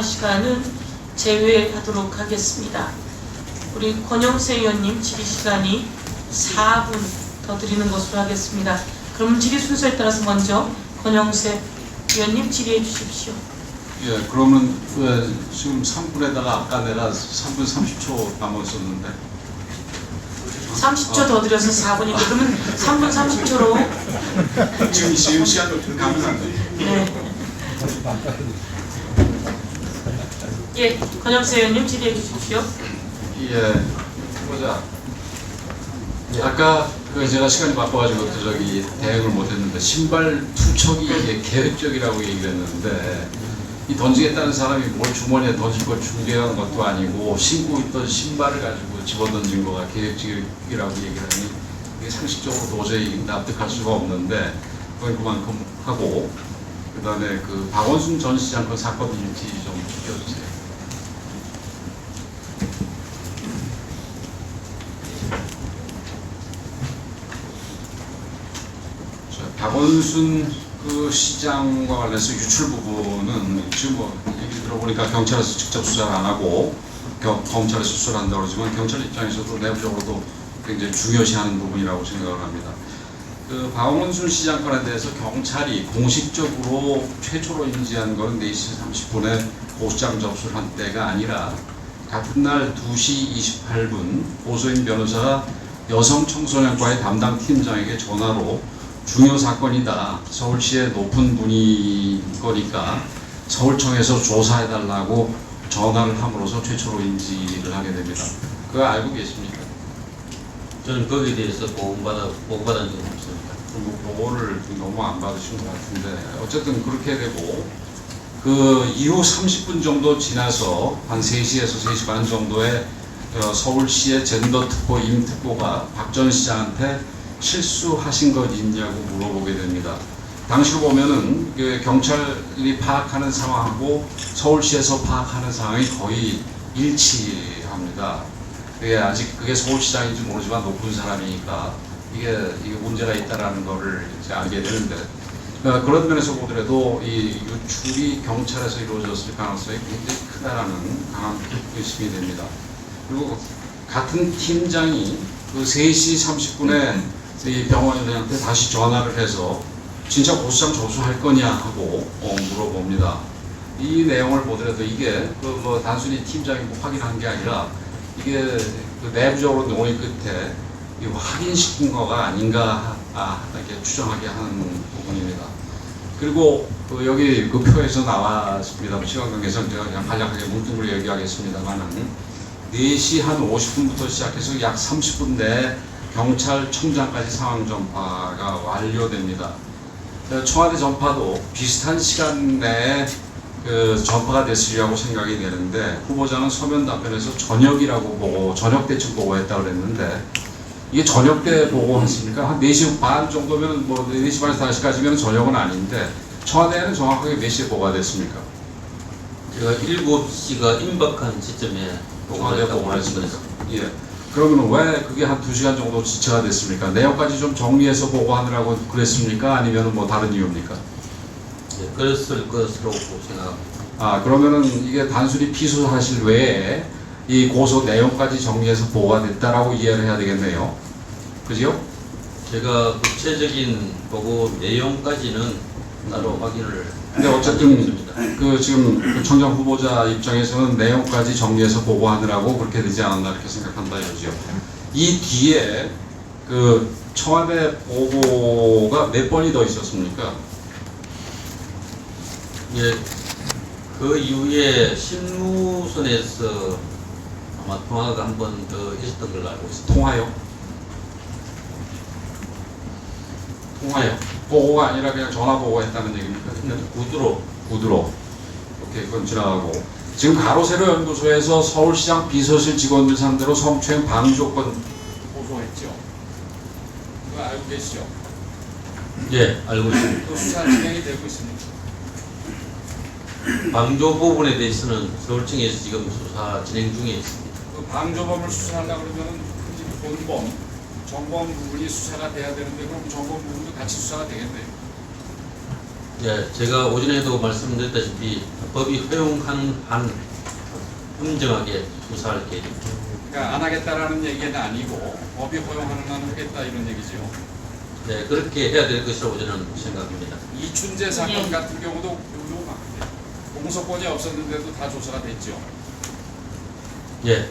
시간은 제외하도록 하겠습니다. 우리 권영세 의원님 질의 시간이 4분 더 드리는 것으로 하겠습니다. 그럼 질의 순서에 따라서 먼저 권영세 의원님 질의해 주십시오. 예, 그러면 지금 3분에다가 아까 내가 3분 30초 남았었는데 30초 더 드려서 4분이고 그러면 3분 30초로 지금 시간 가능한데. 네. 예, 권영세 의원님 질의해 주십시오. 예, 보자. 아까 제가 시간이 바빠가지고 저기 대응을 못했는데 신발 투척이 이게 계획적이라고 얘기를 했는데 이 던지겠다는 사람이 뭘 주머니에 던질 걸 준비한 것도 아니고 신고 있던 신발을 가지고 집어던진 거가 계획적이라고 얘기를 하니 이게 상식적으로 도저히 납득할 수가 없는데 그건 그만큼 하고 그 다음에 그 박원순 전 시장 그 사건 일지 좀 지켜주세요. 박원순 그 시장과 관련해서 유출 부분은 지금 뭐 얘기 들어보니까 경찰에서 직접 수사를 안 하고 검찰에서 수사를 한다고 그러지만 경찰 입장에서도 내부적으로도 굉장히 중요시하는 부분이라고 생각을 합니다. 그 박원순 시장 건에 대해서 경찰이 공식적으로 최초로 인지한 건 4시 30분에 고소장 접수를 한 때가 아니라 같은 날 2시 28분 고소인 변호사가 여성 청소년과의 담당 팀장에게 전화로 중요 사건이다. 서울시의 높은 분이 거니까 서울청에서 조사해달라고 전화를 함으로써 최초로 인지를 하게 됩니다. 그거 알고 계십니까? 저는 거기에 대해서 보고받은 적은 없습니다. 보고를 너무 안 받으신 것 같은데 어쨌든 그렇게 되고 그 이후 30분 정도 지나서 한 3시에서 3시 반 정도에 서울시의 젠더 특보 임특보가 박 전 시장한테 실수하신 것 있냐고 물어보게 됩니다. 당시로 보면은 그 경찰이 파악하는 상황하고 서울시에서 파악하는 상황이 거의 일치합니다. 그게 아직 그게 서울시장인지 모르지만 높은 사람이니까 이게 문제가 있다라는 거를 이제 알게 되는데 그런 면에서 보더라도 이 유출이 경찰에서 이루어졌을 가능성이 굉장히 크다라는 강한 의심이 됩니다. 그리고 같은 팀장이 그 3시 30분에 이 병원장한테 다시 전화를 해서 진짜 고소장 접수할 거냐 하고 물어봅니다. 이 내용을 보더라도 이게 뭐 단순히 팀장이 뭐 확인한 게 아니라 이게 그 내부적으로 논의 끝에 확인시킨 거가 아닌가 이렇게 추정하게 하는 부분입니다. 그리고 여기 그 표에서 나왔습니다. 시간 관계상 제가 그냥 간략하게 뭉뚱그려 얘기하겠습니다만은 4시 한 50분부터 시작해서 약 30분 내에 경찰청장까지 상황 전파가 완료됩니다. 청와대 전파도 비슷한 시간 내에 전파가 됐으리라고 생각이 되는데 후보자는 서면 답변에서 저녁이라고 보고 저녁 때쯤 보고했다고 그랬는데 이게 저녁 때 보고했습니까? 한 4시 반 정도면 뭐 4시 반에서 5시까지면 저녁은 아닌데 청와대에는 정확하게 몇 시에 보고가 됐습니까? 제가 7시가 임박한 시점에 청와대 보고를 했습니다. 예. 그러면 왜 그게 한 2시간 정도 지체가 됐습니까? 내용까지 좀 정리해서 보고하느라고 그랬습니까? 아니면 뭐 다른 이유입니까? 네, 그랬을 것으로 생각합니다. 그러면은 이게 단순히 피수 사실 외에 이 고소 내용까지 정리해서 보고가 됐다라고 이해를 해야 되겠네요. 그죠? 제가 구체적인 보고 내용까지는 따로 확인을 근데 어쨌든 그 지금 그 청장 후보자 입장에서는 내용까지 정리해서 보고하느라고 그렇게 되지 않았나 이렇게 생각한다 이거죠. 이 뒤에 그 청와대 보고가 몇 번이 더 있었습니까? 예, 그 이후에 신무선에서 아마 통화가 한 번 더 있었던 걸로 알고 있습니다. 통화요? 통화요? 보고가 아니라 그냥 전화 보고했다는 얘기입니까? 구두로. 오케이, 그건 지나가고. 지금 가로세로 연구소에서 서울시장 비서실 직원들 상대로 성추행 방조건 고소했죠. 그거 알고 계시죠? 예, 알고 있습니다. 그 수사 진행이 되고 있습니다. 방조 부분에 대해서는 서울청에서 지금 수사 진행 중에 있습니다. 그 방조범을 수사하려고 그러면 본범, 정범 부분이 수사가 돼야 되는데 그럼 정범 부분도 같이 수사가 되겠네요. 예, 제가 오전에도 말씀드렸다시피 법이 허용하는 한 엄정하게 수사할 계획입니다. 그러니까 안 하겠다라는 얘기는 아니고 법이 허용하는 한 하겠다 이런 얘기죠. 네, 그렇게 해야 될 것이라고 저는 생각합니다. 이춘재 사건 예. 같은 경우도 공소권이 없었는데도 다 조사가 됐죠. 예,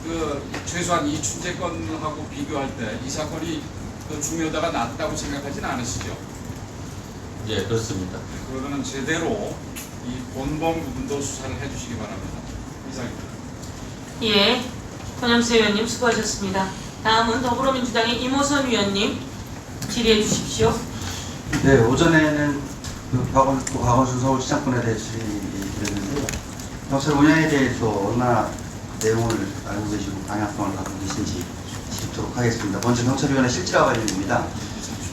그 최소한 이춘재 건하고 비교할 때 이 사건이 그 중요도가 낮다고 생각하지는 않으시죠? 예, 그렇습니다. 그러면 제대로 이 본범 부분도 수사를 해주시기 바랍니다. 이상입니다. 예, 권영세 의원님 수고하셨습니다. 다음은 더불어민주당의 이모선 위원님 질의해 주십시오. 네, 오전에는 그 박원순 서울시장권에 대해서 질의드렸는데요. 경찰 운영에 대해서 얼마나 내용을 알고 계시고 방향성을 갖고 계신지 짚도록 하겠습니다. 먼저 경찰위원회 실질화 관련입니다.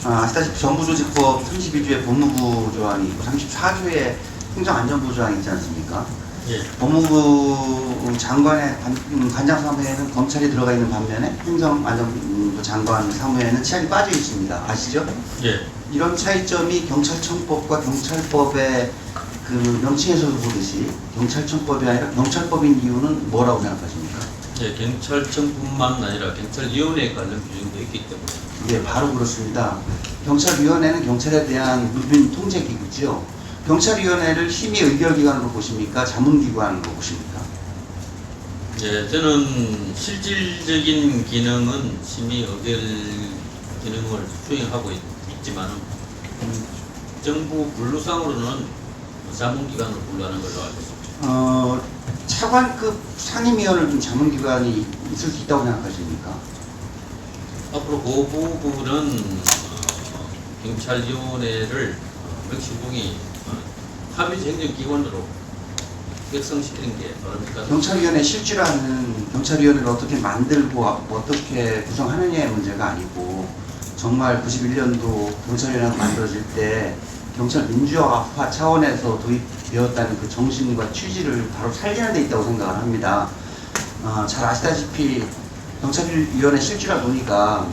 아시다시피 정부조직법 32조에 법무부 조항이 있고 34조에 행정안전부 조항이 있지 않습니까? 예, 법무부 장관의 관장 사무에는 검찰이 들어가 있는 반면에 행정안전부 장관 사무에는 치안이 빠져 있습니다. 아시죠? 예, 이런 차이점이 경찰청법과 경찰법의 그 명칭에서도 보듯이 경찰청법이 아니라 경찰법인 이유는 뭐라고 생각하십니까? 예, 경찰청뿐만 아니라 경찰위원회 관련 규정도 있기 때문에. 예, 바로 그렇습니다. 경찰위원회는 경찰에 대한 국민 통제기구죠. 경찰위원회를 심의 의결기관으로 보십니까? 자문기관으로 보십니까? 예, 저는 실질적인 기능은 심의 의결 기능을 수행하고 있지만 정부 분류상으로는 자문기관으로 분류하는 걸로 알고 있습니다. 차관급 상임위원을 둔 자문기관이 있을 수 있다고 생각하십니까? 앞으로 그 부분은 경찰위원회를 멕시공이 합의제 행정기관으로 격성시키는 게 바랍니까? 경찰위원회 실질화는 경찰위원회를 어떻게 만들고 어떻게 구성하느냐의 문제가 아니고 정말 91년도 경찰위원회가 만들어질 때 경찰 민주화화 차원에서 도입되었다는 그 정신과 취지를 바로 살리는 데 있다고 생각을 합니다. 잘 아시다시피 경찰위원회 실질화 논의가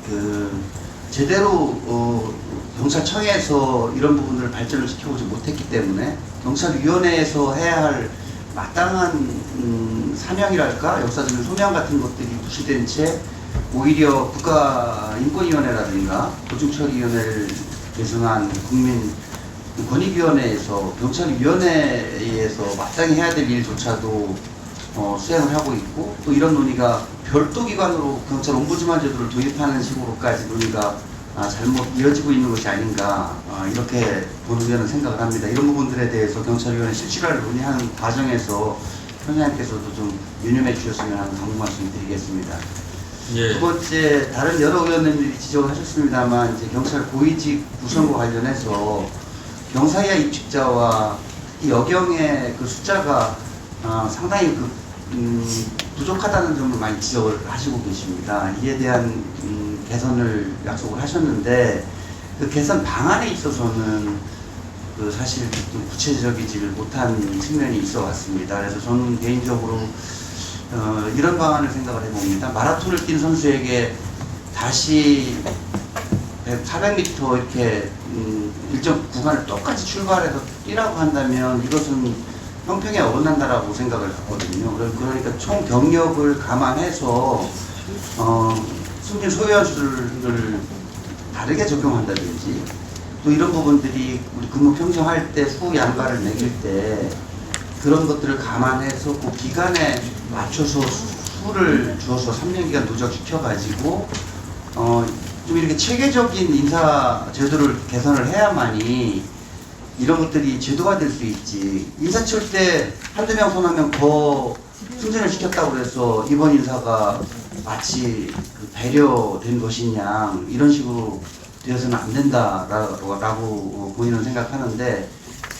그 제대로 경찰청에서 이런 부분들을 발전을 시켜보지 못했기 때문에 경찰위원회에서 해야 할 마땅한 사명이랄까 역사적인 소명 같은 것들이 무시된 채 오히려 국가인권위원회라든가 고증처리위원회를 개성한 국민권익위원회에서 경찰위원회에서 마땅히 해야 될 일조차도 수행을 하고 있고 또 이런 논의가 별도 기관으로 경찰 옴부즈만 제도를 도입하는 식으로까지 논의가 잘못 이어지고 있는 것이 아닌가 이렇게 본 의원은 생각을 합니다. 이런 부분들에 대해서 경찰위원회 실질화를 논의하는 과정에서 선생님께서도 좀 유념해 주셨으면 하는 당부 말씀 드리겠습니다. 예, 두 번째, 다른 여러 의원님들이 지적을 하셨습니다만 이제 경찰 고위직 구성과 관련해서 경사이하 입직자와 특히 여경의 그 숫자가 상당히 부족하다는 점을 많이 지적을 하시고 계십니다. 이에 대한 개선을 약속을 하셨는데 그 개선 방안에 있어서는 그 사실 좀 구체적이지를 못한 측면이 있어 왔습니다. 그래서 저는 개인적으로 이런 방안을 생각을 해봅니다. 마라톤을 뛴 선수에게 다시 400m 이렇게 일정 구간을 똑같이 출발해서 뛰라고 한다면 이것은 형평에 어긋난다라고 생각을 하거든요. 그러니까 총 경력을 감안해서 숨진 소요수를 다르게 적용한다든지 또 이런 부분들이 우리 근무 평정할 때 후 양가를 매길 때 그런 것들을 감안해서 그 기간에 맞춰서 수를 주어서 3년 기간 누적시켜가지고 좀 이렇게 체계적인 인사 제도를 개선을 해야만이 이런 것들이 제도가 될 수 있지. 인사 칠 때 한두 명 손하면 더 승진을 시켰다고 그래서 이번 인사가 마치 그 배려된 것이냐 이런 식으로 되어서는 안 된다라고 본인은 생각하는데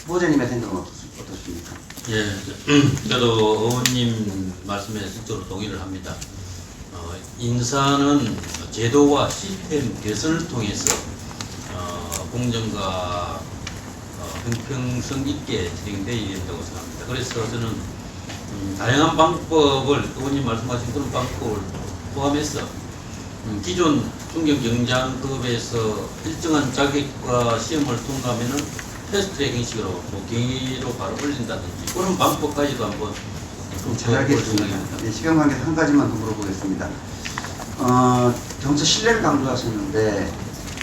후보자님의 생각은 어떻습니까? 예, 저도 의원님 말씀에 적극적으로 동의를 합니다. 인사는 제도와 시스템 개선을 통해서 공정과 형평성 있게 진행되어야 된다고 생각합니다. 그래서 저는 다양한 방법을 의원님 말씀하신 그런 방법을 포함해서 기존 중견 경장급에서 일정한 자격과 시험을 통과하면은 패스트트랙 형식으로 뭐 경위로 바로 올린다든지 그런 방법까지도 한번 좀 잘 알겠습니다. 네, 시간 관계에서 한 가지만 더 물어보겠습니다. 경찰 신뢰를 강조하셨는데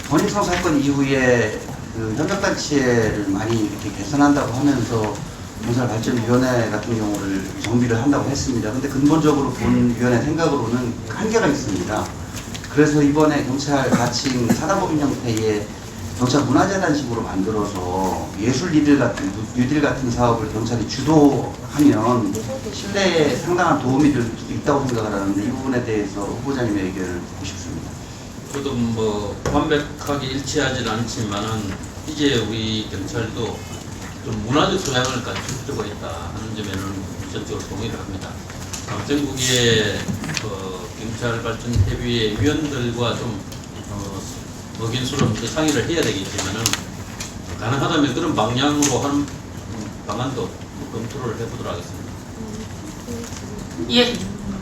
권익성 사건 이후에 그 협력단체를 많이 이렇게 개선한다고 하면서 경찰발전위원회 같은 경우를 정비를 한다고 했습니다. 근데 근본적으로 본 위원회 생각으로는 한계가 있습니다. 그래서 이번에 경찰 가칭 사단법인 형태의 경찰 문화재단식으로 만들어서 예술 뉴딜 같은 사업을 경찰이 주도하면 신뢰에 상당한 도움이 될 수도 있다고 생각을 하는데 이 부분에 대해서 후보자님의 의견을 듣고 싶습니다. 저도 뭐 완벽하게 일치하지는 않지만은 이제 우리 경찰도 좀 문화적 소양을 갖출 필요가 있다 하는 점에는 전적으로 동의를 합니다. 전국의 경찰발전협의회 위원들과 좀 의견수로 상의를 해야 되겠지만은 가능하다면 그런 방향으로 하는 방안도 검토를 해보도록 하겠습니다. 예,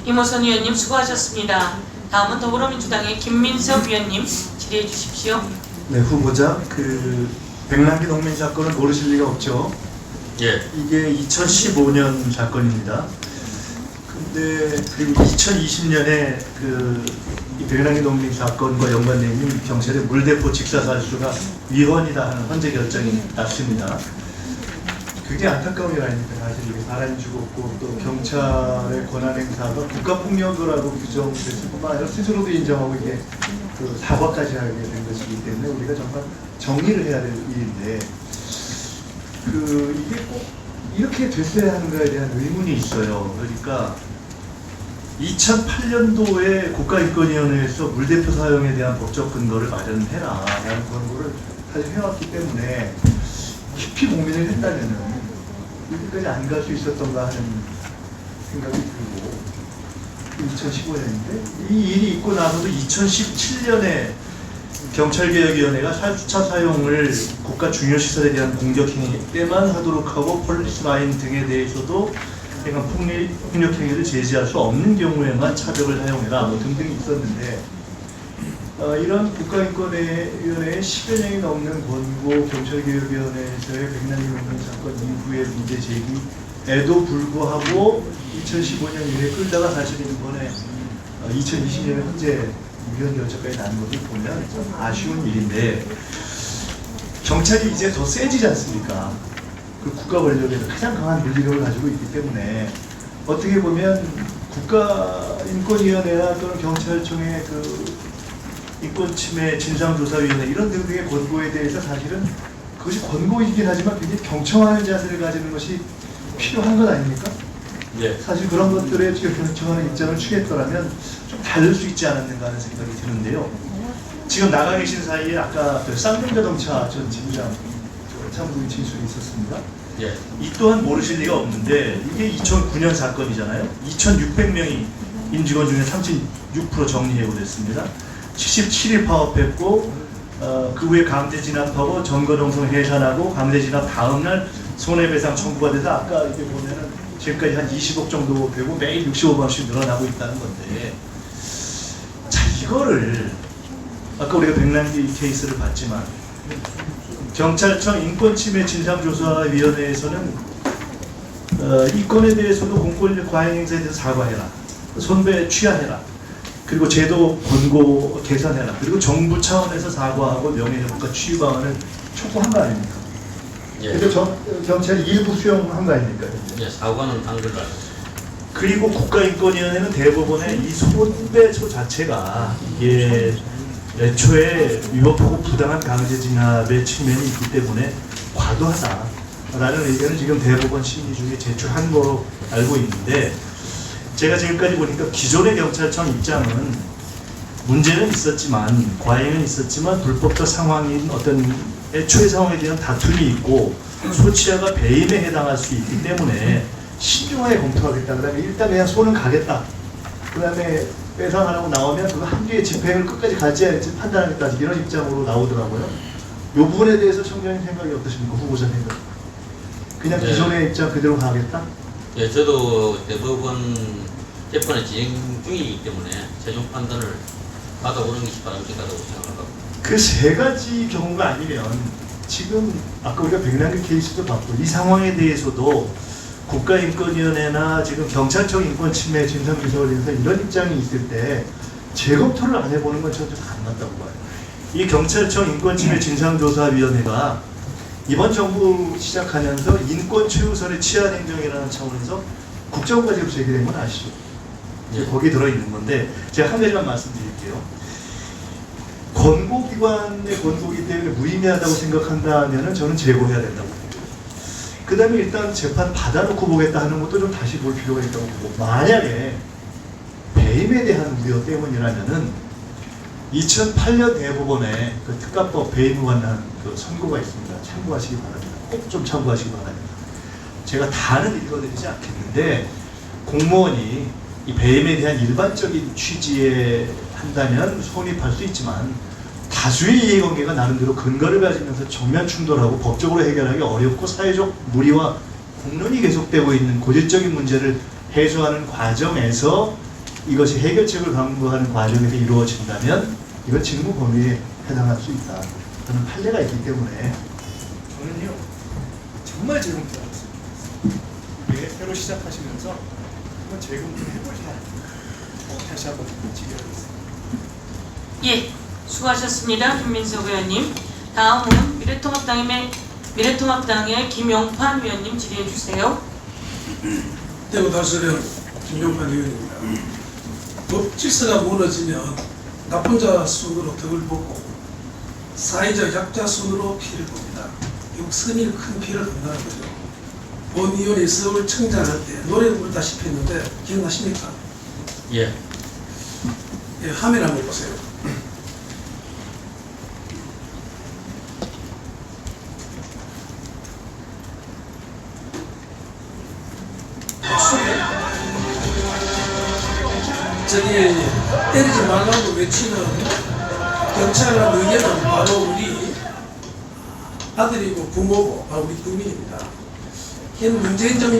이모선 위원님 수고하셨습니다. 다음은 더불어민주당의 김민석 위원님 질의해 주십시오. 네, 후보자, 백남기 농민 사건은 모르실 리가 없죠. 예. 이게 2015년 사건입니다. 근데 그리고 2020년에 이 백남기 농민 사건과 연관되어 있는 경찰의 물대포 직사살수가 위헌이다 하는 헌재 결정이 났습니다. 굉장히 안타까운 일 아닙니까? 사실 이게 사람이 죽었고 또 경찰의 권한 행사가 국가폭력이라고 규정됐을 뿐만 아니라 스스로도 인정하고 이게 사과까지 하게 된 것이기 때문에 우리가 정말 정리를 해야 될 일인데 이게 꼭 이렇게 됐어야 하는가에 대한 의문이 있어요. 그러니까 2008년도에 국가인권위원회에서 물대포 사용에 대한 법적 근거를 마련해라 라는 권고를 사실 해왔기 때문에 깊이 고민을 했다면은 여기까지 안 갈 수 있었던가 하는 생각이 들고 2015년인데 이 일이 있고 나서도 2017년에 경찰개혁위원회가 살수차 사용을 국가 중요시설에 대한 공격행위 때만 하도록 하고 폴리스라인 등에 대해서도 약간 폭력행위를 제지할 수 없는 경우에만 차벽을 사용해라 뭐 등등이 있었는데 이런 국가인권위원회의 10여 년이 넘는 권고 경찰개혁위원회에서의 백남기 농민 사건 이후의 문제 제기에도 불구하고 2015년 이후에 끌다가 사실 이번에 2020년에 현재 위원 결정까지 나는 것을 보면 좀 아쉬운 일인데 경찰이 이제 더 세지지 않습니까? 그 국가 권력에서 가장 강한 물리력을 가지고 있기 때문에 어떻게 보면 국가인권위원회나 또는 경찰청의 인권침해 진상조사위원회 이런 등등의 권고에 대해서 사실은 그것이 권고이긴 하지만 굉장히 경청하는 자세를 가지는 것이 필요한 것 아닙니까? 예. 사실 그런 것들에 경청하는 입장을 취했더라면 좀 다를 수 있지 않았는가 하는 생각이 드는데요. 지금 나가 계신 사이에 아까 쌍용자동차 전 지부장 참고인 진술이 있었습니다. 예. 이 또한 모르실 리가 없는데 이게 2009년 사건이잖아요. 2,600명이 임직원 중에 36% 정리 해고됐습니다. 77일 파업했고 그 후에 강제 진압하고 전거동성 해산하고 강제 진압 다음날 손해배상 청구가 돼서 아까 이렇게 보면은 지금까지 한 20억 정도 되고 매일 65만 원씩 늘어나고 있다는 건데 자 이거를 아까 우리가 백남기 케이스를 봤지만 경찰청 인권침해 진상조사위원회에서는 이 건에 대해서도 공권력 과잉 행사에 대해서 사과해라, 손배 취하해라, 그리고 제도 권고 개선해라, 그리고 정부 차원에서 사과하고 명예회복과 취유 방안을 촉구한 거 아닙니까? 예. 그래서 경찰이 일부 수용한 거 아닙니까? 예, 사과는 한 걸로 알고 있습니다. 그리고 국가인권위원회는 대법원의 이 손배소 자체가 이게 애초에 위법하고 부당한 강제 진압의 측면이 있기 때문에 과도하다라는 의견을 지금 대법원 심리 중에 제출한 거로 알고 있는데 제가 지금까지 보니까 기존의 경찰청 입장은 문제는 있었지만 과잉은 있었지만 불법적 상황인 어떤 애초의 상황에 대한 다툼이 있고 소치하가 배임에 해당할 수 있기 때문에 신중하게 검토하겠다. 그다음에 일단 그냥 손은 가겠다. 그다음에 배상하라고 나오면 그거 한 뒤에 집행을 끝까지 가지 않을지 판단하겠다. 이런 입장으로 나오더라고요. 이 부분에 대해서 청장님 생각이 어떠십니까? 후보자 생각. 그냥 네. 기존의 입장 그대로 가겠다? 예, 저도 대법원 재판의 진행 중이기 때문에 최종 판단을 받아오는 것이 바람직하다고 생각하고. 그 세 가지 경우가 아니면 지금 아까 우리가 백남기 케이스도 봤고 이 상황에 대해서도 국가인권위원회나 지금 경찰청 인권침해 진상조사원에서 이런 입장이 있을 때 재검토를 안 해보는 건 저도 안 맞다고 봐요. 이 경찰청 인권침해 진상조사위원회가 이번 정부 시작하면서 인권 최우선의 치안 행정이라는 차원에서 국정과 지금 제기된 건 아시죠? 예. 거기에 들어있는 건데 제가 한 가지만 말씀드릴게요. 권고기관의 권고기 때문에 무의미하다고 생각한다면 저는 제고해야 된다고 봅니다. 그 다음에 일단 재판 받아놓고 보겠다 하는 것도 좀 다시 볼 필요가 있다고 보고, 만약에 배임에 대한 우려 때문이라면은 2008년 대법원에 그 특가법 배임에 관한 그 선고가 있습니다. 참고하시기 바랍니다. 꼭 좀 참고하시기 바랍니다. 제가 다는 읽어드리지 않겠는데 공무원이 이 배임에 대한 일반적인 취지에 한다면 성립할 수 있지만 다수의 이해관계가 나름대로 근거를 가지면서 정면 충돌하고 법적으로 해결하기 어렵고 사회적 무리와 공론이 계속되고 있는 고질적인 문제를 해소하는 과정에서 이것이 해결책을 강구하는 과정에서 이루어진다면 이건 직무 범위에 해당할 수 있다. 저는 판례가 있기 때문에 저는요 정말 재검토하고 있습니다. 왜 새로 시작하시면서 한번 재검토를 해보셔야 꼭 다시 한번 지켜야겠습니다. 예, 수고하셨습니다. 김민석 의원님. 다음은 미래통합당의 김용판 의원님 질의해 주세요. 대구 다수령 김용판 의원입니다. 법 질서가 무너지면 나쁜 자 손으로 덕을 보고 사회적 약자 손으로 피해를 봅니다. 결국 선의를 큰 피해를 본다는 거죠. 본 의원이 서울 청장할 때 노래 부르다시피 했는데 기억나십니까? 예. 예, 화면 한번 보세요. 저기 때리지 말라고 외치는 경찰과 의견은 바로 우리 아들이고 부모고 바로 우리 국민입니다. 현 문재인 정부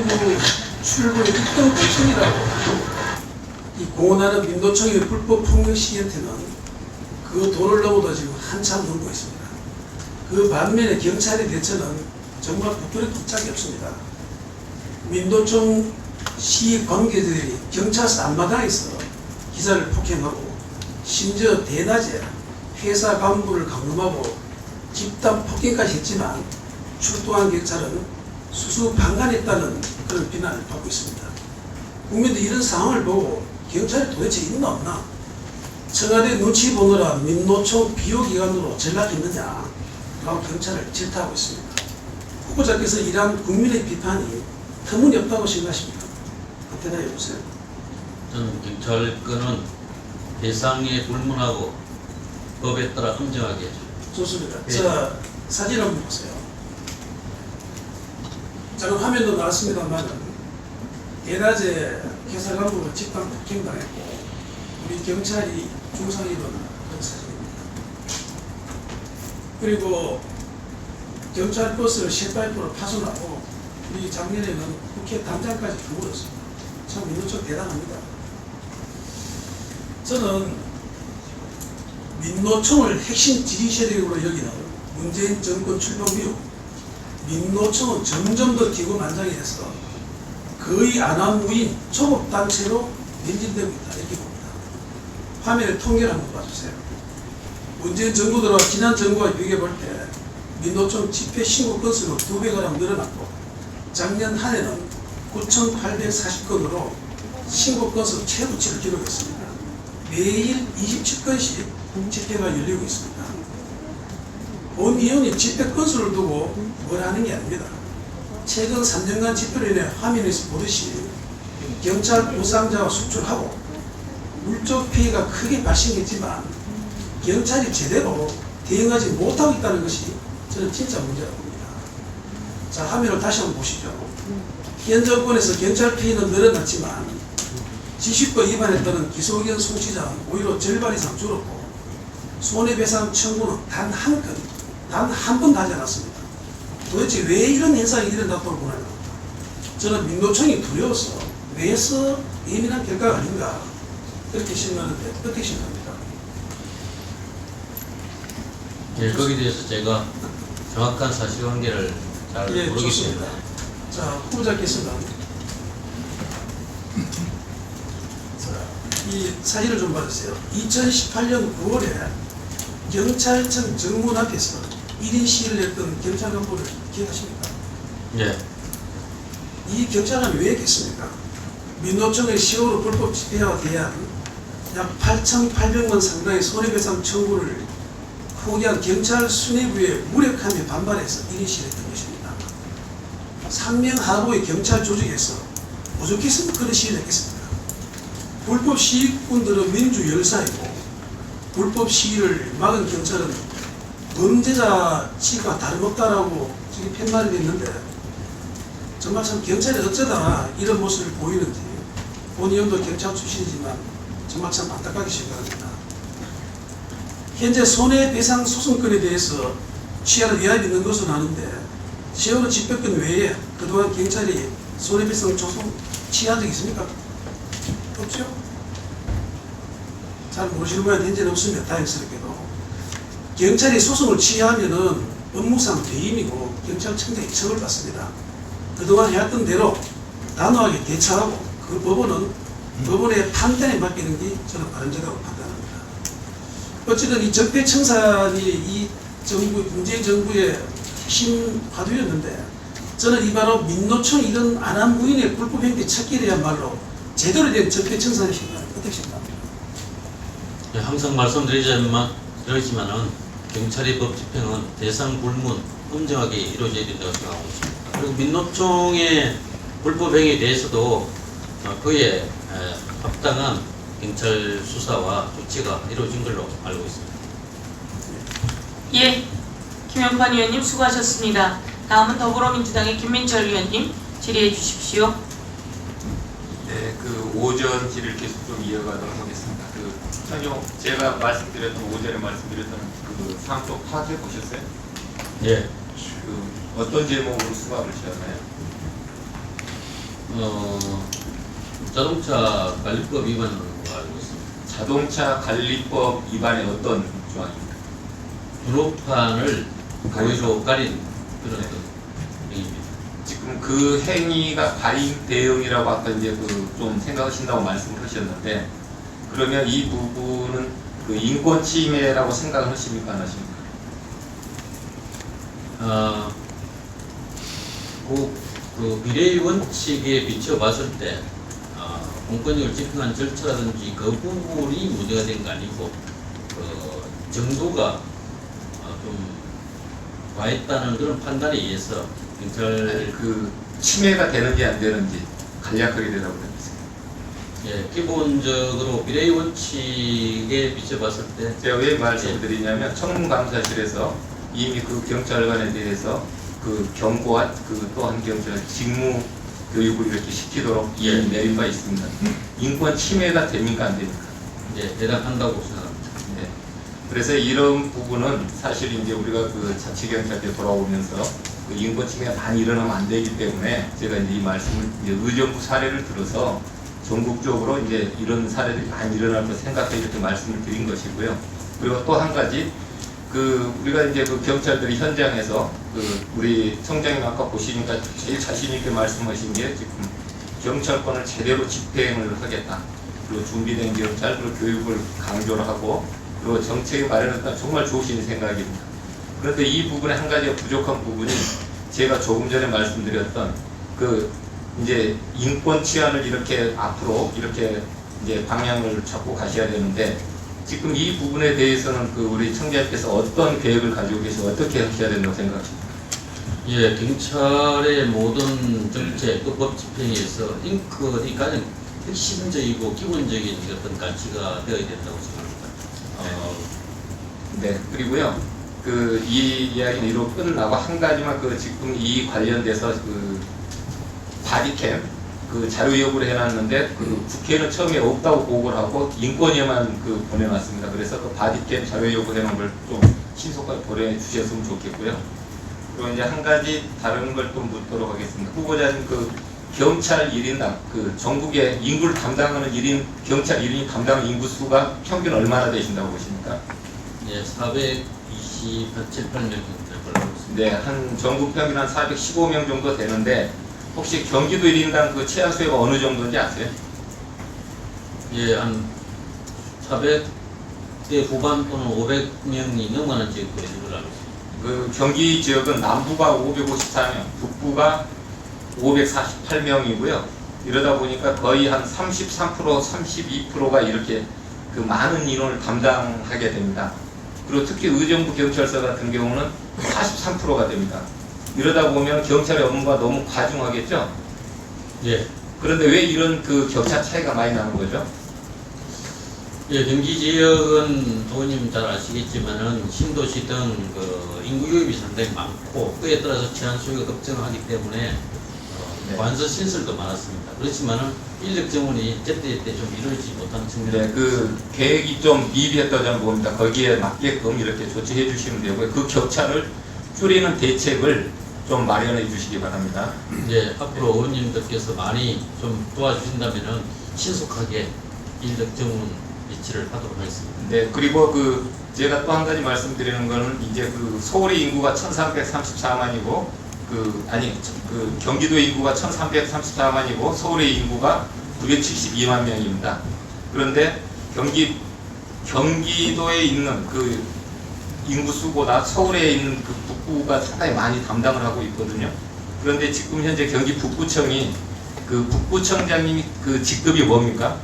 출구의 입동 공천이라고 이 공언하는 민노총의 불법 폭력 시한테는 그 도를 넘어도 지금 한참 넘고 있습니다. 그 반면에 경찰의 대처는 정말 부끄럽기 짝이 없습니다. 민노총 시 관계자들이 경찰서 앞마당에서 기자를 폭행하고 심지어 대낮에 회사 간부를 감금하고 집단 폭행까지 했지만 출동한 경찰은 수수방관했다는 그런 비난을 받고 있습니다. 국민도 이런 상황을 보고 경찰이 도대체 있나 없나? 청와대 눈치 보느라 민노총 비호기관으로 전락했느냐? 라고 경찰을 질타하고 있습니다. 후보자께서 이러한 국민의 비판이 터무니없다고 생각하십니까? 대답해 보세요. 저는 경찰권은 대상에 불문하고 법에 따라 엄정하게 좋습니다. 예. 자, 사진 한번 보세요. 잠깐 화면도 나왔습니다만 대낮에 회사 간부가 집단 폭행당했고 우리 경찰이 중상을 입은 그런 사진입니다. 그리고 경찰 버스를 쇠파이프로 파손하고 우리 작년에는 국회 담장까지 주물었습니다. 참 민노총 대단합니다. 저는 민노총을 핵심 지지세력으로 여기는 문재인 정권 출범 이후 민노총은 점점 더 기고만장해서 거의 안하무인 조업단체로 변질되고 있다 이렇게 봅니다. 화면에 통계를 한번 봐주세요. 문재인 정부 들어 지난 정부와 비교해 볼 때 민노총 집회 신고 건수는 2배가량 늘어났고 작년 한 해는 9,840건으로 신고 건수 최고치를 기록했습니다. 매일 27건씩 집회가 열리고 있습니다. 본 의원이 집회 건수를 두고 뭘 하는 게 아닙니다. 최근 3년간 집회로 인해 화면에서 보듯이 경찰 부상자가 속출하고 물적 피해가 크게 발생했지만 경찰이 제대로 대응하지 못하고 있다는 것이 저는 진짜 문제라고 봅니다. 자, 화면을 다시 한번 보시죠. 현 정권에서 경찰 피해는 늘어났지만 지시법 위반에 따른 기소 의견 송치자는 오히려 절반 이상 줄었고 손해배상 청구는 단 한 건, 단 한 번도 하지 않았습니다. 도대체 왜 이런 현상이 일어났다고 보나요? 저는 민노총이 두려워서 왜서 예민한 결과가 아닌가 그렇게 생각하는데 어떻게 생각합니까? 예, 거기에 대해서 제가 정확한 사실관계를 잘 예, 모르겠습니다. 좋습니다. 자, 후보자께서는 이 사진을 좀 봐주세요. 2018년 9월에 경찰청 정문 앞에서 1인 시위를 했던 경찰 간부를 기억하십니까? 예, 이 경찰관이 왜 했겠습니까? 민노총의 10월로 불법 집회와 대한 약 8,800만 상당의 손해배상 청구를 포기한 경찰 수뇌부의 무력함에 반발해서 1인 시위를 했던 것입니다. 상명하부의 경찰 조직에서 오죽했으면 그런 시위를 했겠습니까? 불법 시위꾼들은 민주 열사이고 불법 시위를 막은 경찰은 범죄자 취급과 다름없다라고 지금 팻말이 됐는데 정말 참 경찰이 어쩌다 이런 모습을 보이는지 본 의원도 경찰 출신이지만 정말 참 안타깝게 생각합니다. 현재 손해배상 소송권에 대해서 취하는 위협이 있는 것은 아는데 세월호 집회권 외에 그동안 경찰이 손해배상 소송 취한 적 있습니까? 없죠? 잘 모르시는 모양 현재는 없으면 다행스럽게도 경찰이 소송을 취하면은 업무상 배임이고 경찰청장이 처벌받습니다. 그동안 해왔던 대로 단호하게 대처하고 그 법원은 법원의 판단에 맡기는 게 저는 바른저라고 판단합니다. 어쨌든 이 적폐청산이 이 정부, 문재인 정부의 핵심 화두였는데 저는 이 바로 민노총 이런 안한부인의 불법행위 찾기에야말로 제대로 된 적폐청산의 생각을 어떻게 생각합니까? 예, 항상 말씀드리지만은 경찰의 법 집행은 대상 불문, 엄정하게 이루어져야 된다고 생각하고 있습니다. 그리고 민노총의 불법행위에 대해서도 그에 합당한 경찰 수사와 조치가 이루어진 걸로 알고 있습니다. 예, 김영판 의원님 수고하셨습니다. 다음은 더불어민주당의 김민철 의원님 질의해 주십시오. 네, 그 오전 질의를 계속 좀 이어가도록 하겠습니다. 제가 말씀드렸던 오전에 말씀드렸던 그 상속 파악해 보셨어요? 예, 그 어떤 제목으로 수박을 지었나요? 자동차 관리법 위반으로 알고 있습니다. 자동차 관리법 위반의 어떤 조항입니까? 번호판을 고의로 가린 그런 행위입니다. 지금 그 행위가 과잉 대응이라고 아까 이제 그 좀 생각하신다고 말씀을 하셨는데 그러면 이 부분은 그 인권 침해라고 생각을 하십니까 안 하십니까? 그 비례의 원칙에 비춰봤을 때 공권력을 집행한 절차라든지 그 부분이 문제가 된 거 아니고 그 정도가 좀 과했다는 그런 판단에 의해서 경찰 그 침해가 되는지 안 되는지 간략하게 대답을 해주세요. 예, 기본적으로 비례의 원칙에 비춰봤을 때 제가 왜 말씀을 드리냐면 청문감사실에서 이미 그 경찰관에 대해서 그 경고와 그 또한 경찰 직무 교육을 이렇게 시키도록 이미 내린 바 있습니다. 인권 침해가 됩니까 안 됩니까? 예, 대답한다고 생각합니다. 네. 그래서 이런 부분은 사실 이제 우리가 그 자치경찰대 돌아오면서 그 인권 침해가 많이 일어나면 안 되기 때문에 제가 이제 이 말씀을 이제 의정부 사례를 들어서 전국적으로 이제 이런 사례들이 많이 일어날 거 생각해 이렇게 말씀을 드린 것이고요. 그리고 또 한 가지 그 우리가 이제 그 경찰들이 현장에서 그 우리 청장님 아까 보시니까 제일 자신 있게 말씀하신 게 지금 경찰권을 제대로 집행을 하겠다. 그리고 준비된 경찰 그리고 교육을 강조를 하고 그리고 정책을 마련했다. 정말 좋으신 생각입니다. 그런데 이 부분에 한 가지가 부족한 부분이 제가 조금 전에 말씀드렸던 그 이제 인권 치안을 이렇게 앞으로 이렇게 이제 방향을 잡고 가셔야 되는데 지금 이 부분에 대해서는 그 우리 청장님께서 어떤 계획을 가지고 계시고 어떻게 하셔야 된다고 생각하십니까? 예, 경찰의 모든 정책, 그 법 집행에서 인권이 가장 핵심적이고 기본적인 어떤 가치가 되어야 된다고 생각합니다. 네, 그리고요. 그 이 이야기는 이로 끝나고 한 가지만 그 지금 이 관련돼서 그 바디캠 그 자료 요구를 해놨는데 그 국회는 처음에 없다고 보고를 하고 인권위에만 그 보내놨습니다. 그래서 그 바디캠 자료 요구해놓은 걸 좀 신속하게 보내주셨으면 좋겠고요. 그리고 이제 한 가지 다른 걸 또 묻도록 하겠습니다. 후보자님 그 경찰 1인당 그 전국의 인구를 담당하는 1인 경찰 1인이 담당하는 인구 수가 평균 얼마나 되신다고 보십니까? 예, 420 440, 7, 8명 정도 될 걸로 알고 있습니다. 네, 한 전국 평균 한 415명 정도 되는데 혹시 경기도 1인당 그 치안 수요가 어느 정도인지 아세요? 예, 한 400대 후반 또는 500명이 넘어가는 지역도 있는 걸로 알고 있습니다. 그 경기 지역은 남부가 554명, 북부가 548명이고요. 이러다 보니까 거의 한 33%, 32%가 이렇게 그 많은 인원을 담당하게 됩니다. 그리고 특히 의정부 경찰서 같은 경우는 43%가 됩니다. 이러다 보면 경찰의 업무가 너무 과중하겠죠? 예, 그런데 왜 이런 그 격차 차이가 많이 나는 거죠? 예, 경기 지역은 도님 잘 아시겠지만은 신도시 등 그 인구 유입이 상당히 많고 그에 따라서 치안 수요가 급증하기 때문에 네. 관서 신설도 많았습니다. 그렇지만은 인력 정원이 제때제때 좀 이루어지지 못하는 측면이 네, 그 계획이 좀 미비했다고 저는 봅니다. 거기에 맞게끔 이렇게 조치해 주시면 되고요. 그 격차를 줄이는 대책을 좀 마련해 주시기 바랍니다. 이제 앞으로 의원님들께서 많이 좀 도와주신다면은 신속하게 인력 정원 배치를 하도록 하겠습니다. 네, 그리고 그 제가 또 한 가지 말씀드리는 거는 이제 그 서울의 인구가 1334만이고 그 경기도의 인구가 1334만이고 서울의 인구가 972만 명입니다. 그런데 경기도에 있는 그 인구수보다 서울에 있는 그 북부가 상당히 많이 담당을 하고 있거든요. 그런데 지금 현재 경기 북부청이 그 북부청장님이 그 직급이 뭡니까?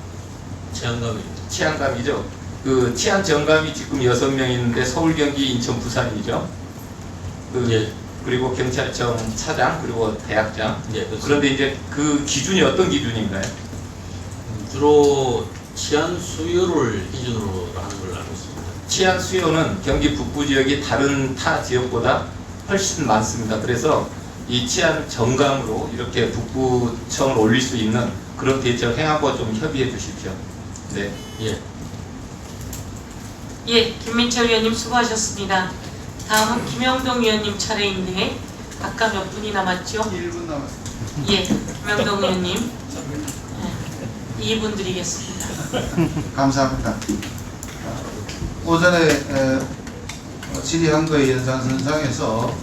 치안감입니다. 치안감이죠. 그 치안 정감이 지금 6명 있는데 서울, 경기, 인천, 부산이죠. 예. 그리고 경찰청 차장 그리고 대학장. 예, 그렇습니다. 그런데 이제 그 기준이 어떤 기준인가요? 주로 치안 수요를 기준으로 하는 걸로 알고 있습니다. 치안 수요는 경기 북부 지역이 다른 타 지역보다 훨씬 많습니다. 그래서 이 치안 정감으로 이렇게 북부청을 올릴 수 있는 그런 대책을 행하고 좀 협의해 주십시오. 네. 예. 예, 김민철 의원님 수고하셨습니다. 다음은 김영동 의원님 차례인데 아까 몇 분이 남았죠? 1분 남았습니다. 예, 김영동 의원님 2분 드리겠습니다. 감사합니다. 오전에 질의한 거의 연장선상에서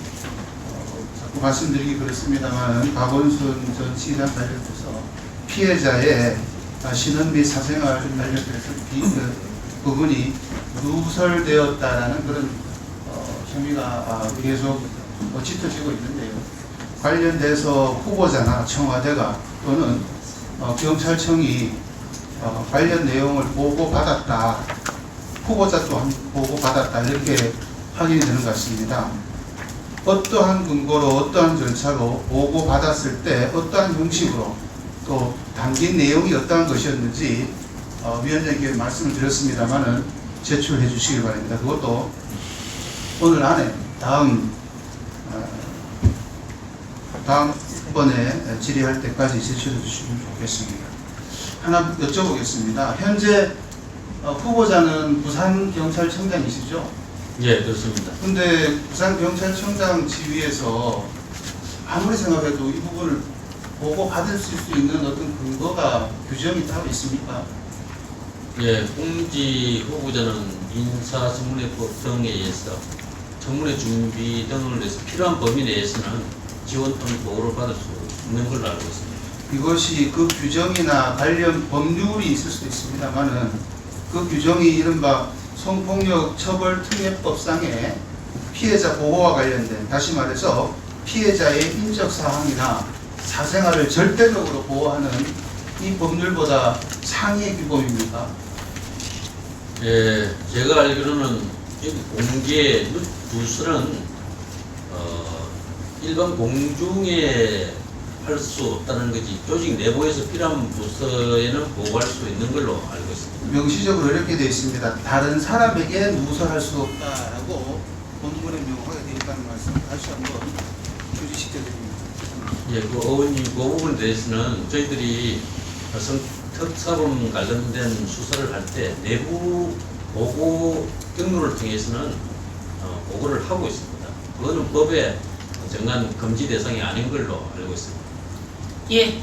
자꾸 말씀드리기 그렇습니다만 박원순 전 시장 관련해서 피해자의 신원 및 사생활 관련해서 부분이 누설되었다라는 그런 혐의가 계속 짙어지고 있는데요. 관련돼서 후보자나 청와대가 또는 경찰청이 관련 내용을 보고받았다, 후보자 또한 보고받았다 이렇게 확인이 되는 것 같습니다. 어떠한 근거로 어떠한 절차로 보고받았을 때 어떠한 형식으로 또 담긴 내용이 어떠한 것이었는지 위원장님께 말씀을 드렸습니다만은 제출해 주시기 바랍니다. 그것도 오늘 안에 다음번에 질의할 때까지 제출해 주시면 좋겠습니다. 하나 여쭤보겠습니다. 현재 후보자는 부산경찰청장이시죠? 예, 그렇습니다. 근데 부산경찰청장 지위에서 아무리 생각해도 이 부분을 보고 받을 수 있는 어떤 근거가 규정이 따로 있습니까? 예, 공직 후보자는 인사청문회법 등에 의해서 청문회 준비 등을 위해서 필요한 범위 내에서는 지원 또는 보호를 받을 수 있는 걸로 알고 있습니다. 이것이 그 규정이나 관련 법률이 있을 수도 있습니다만은 그 규정이 이른바 성폭력 처벌특례법상의 피해자 보호와 관련된, 다시 말해서 피해자의 인적 사항이나 사생활을 절대적으로 보호하는 이 법률보다 상위의 규범입니까? 예, 제가 알기로는 여기 공개 누설은 일반 공중에 할 수 없다는 거지 조직 내부에서 필요한 부서에는 보고할 수 있는 걸로 알고 있습니다. 명시적으로 이렇게 되어 있습니다. 다른 사람에게 누설할 수 없다라고 본문에 명확하게 되어 있다는 말씀 다시 한번 주지시켜드립니다. 예, 그 의원님 그 부분에 대해서는 저희들이 특사범 관련된 수사를 할 때 내부 보고 경로를 통해서는 보고를 하고 있습니다. 그거는 법에 정한 금지 대상이 아닌 걸로 알고 있습니다. 예,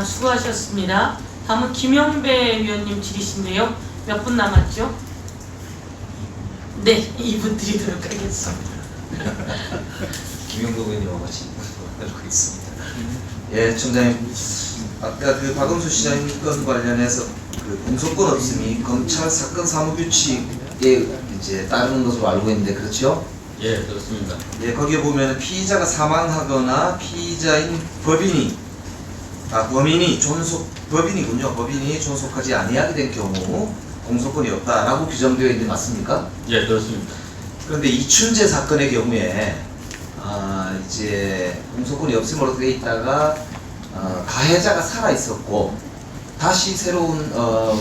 수고하셨습니다. 다음은 김영배 위원님 질의신데요. 몇 분 남았죠? 네, 2분 드리도록 하겠습니다. 김영도 의원님과 같이 하도록 하겠습니다. 예, 총장님, 아까 그 박원순 시장님 건 관련해서 그 공소권 없음이 검찰 사건 사무규칙에 이제 따르는 것으로 알고 있는데 그렇죠? 예, 그렇습니다. 예, 거기에 보면 피의자가 사망하거나 피의자인 법인이군요. 법인이 존속하지 아니하게 된 경우 공소권이 없다라고 규정되어 있는데 맞습니까? 예, 그렇습니다. 그런데 이춘재 사건의 경우에 이제 공소권이 없음으로 되어 있다가 가해자가 살아 있었고 다시 새로운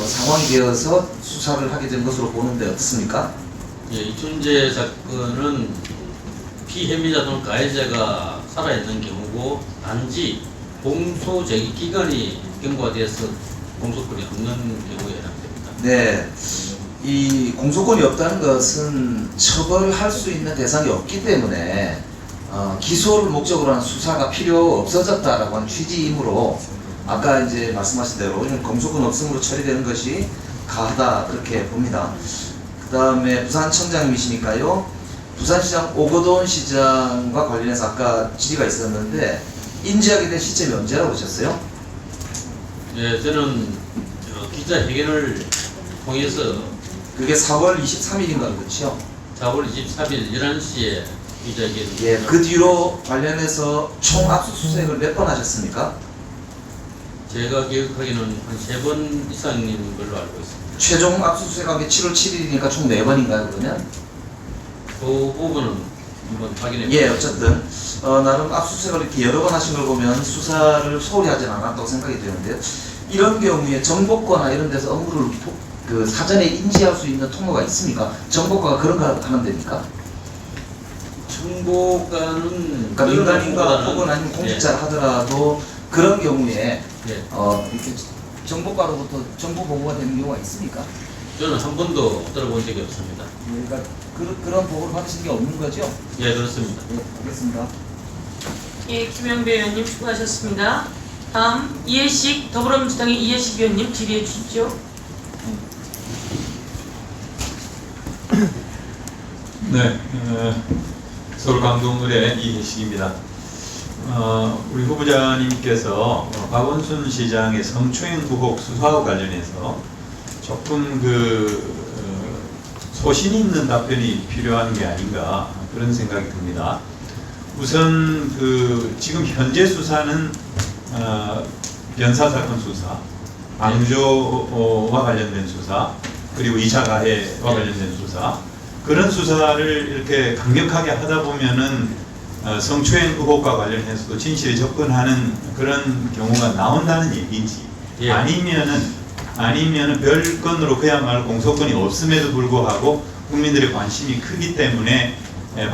상황이 되어서 수사를 하게 된 것으로 보는데 어떻습니까? 예, 이춘재 사건은 피혐의자 또는 가해자가 살아있는 경우고 단지 공소 제기 기간이 경과되어서 공소권이 없는 경우에 해당됩니다. 네, 이 공소권이 없다는 것은 처벌을 할 수 있는 대상이 없기 때문에 기소를 목적으로 한 수사가 필요 없어졌다라고 하는 취지이므로 아까 이제 말씀하신 대로 이런 공소권 없음으로 처리되는 것이 가하다 그렇게 봅니다. 그 다음에 부산청장님이시니까요. 부산시장 오거돈 시장과 관련해서 아까 질의가 있었는데 인지하게 된 시점이 언제라고 보셨어요? 예, 저는 기자회견을 통해서 그게 4월 23일인가 그렇죠? 4월 23일 11시에 기자회견을 예, 그 뒤로 관련해서 총 압수수색을 몇 번 하셨습니까? 제가 기억하기는 한 3번 이상인 걸로 알고 있습니다. 최종 압수수색한 게 7월 7일이니까 총 4번인가요 그러면? 그 부분은 한번 확인해 예, 보겠습니다. 어쨌든 나름 압수수색을 이렇게 여러 번 하신 걸 보면 수사를 소홀히 하진 않았다고 생각이 되는데요. 이런 경우에 정보과나 이런 데서 업무를 그 사전에 인지할 수 있는 통로가 있습니까? 정보과가 그런 거 하면 됩니까? 정보가는 그러니까 민간인과 혹은 아니면 공직자를 하더라도 그런 경우에 예, 이렇게 정보과로부터 정보 보고가 되는 경우가 있습니까? 저는 한 번도 들어본 적이 없습니다. 그러니까 그런 보고를 받으신 게 없는 거죠? 예, 그렇습니다. 네, 알겠습니다. 예, 김영배 의원님 수고하셨습니다. 다음 이해식 더불어민주당의 이해식 의원님 질의해 주십시오. 네, 서울 강동을의 이해식입니다. 우리 후보자님께서 박원순 시장의 성추행 의혹 수사와 관련해서 조금 소신 있는 답변이 필요한 게 아닌가 그런 생각이 듭니다. 우선 지금 현재 수사는 변사 사건 수사, 방조와 관련된 수사, 그리고 2차 가해와 관련된 수사, 그런 수사를 이렇게 강력하게 하다 보면은 성추행 의혹과 관련해서도 진실에 접근하는 그런 경우가 나온다는 얘기인지, 예. 아니면은 별건으로 그야말로 공소권이 없음에도 불구하고 국민들의 관심이 크기 때문에 고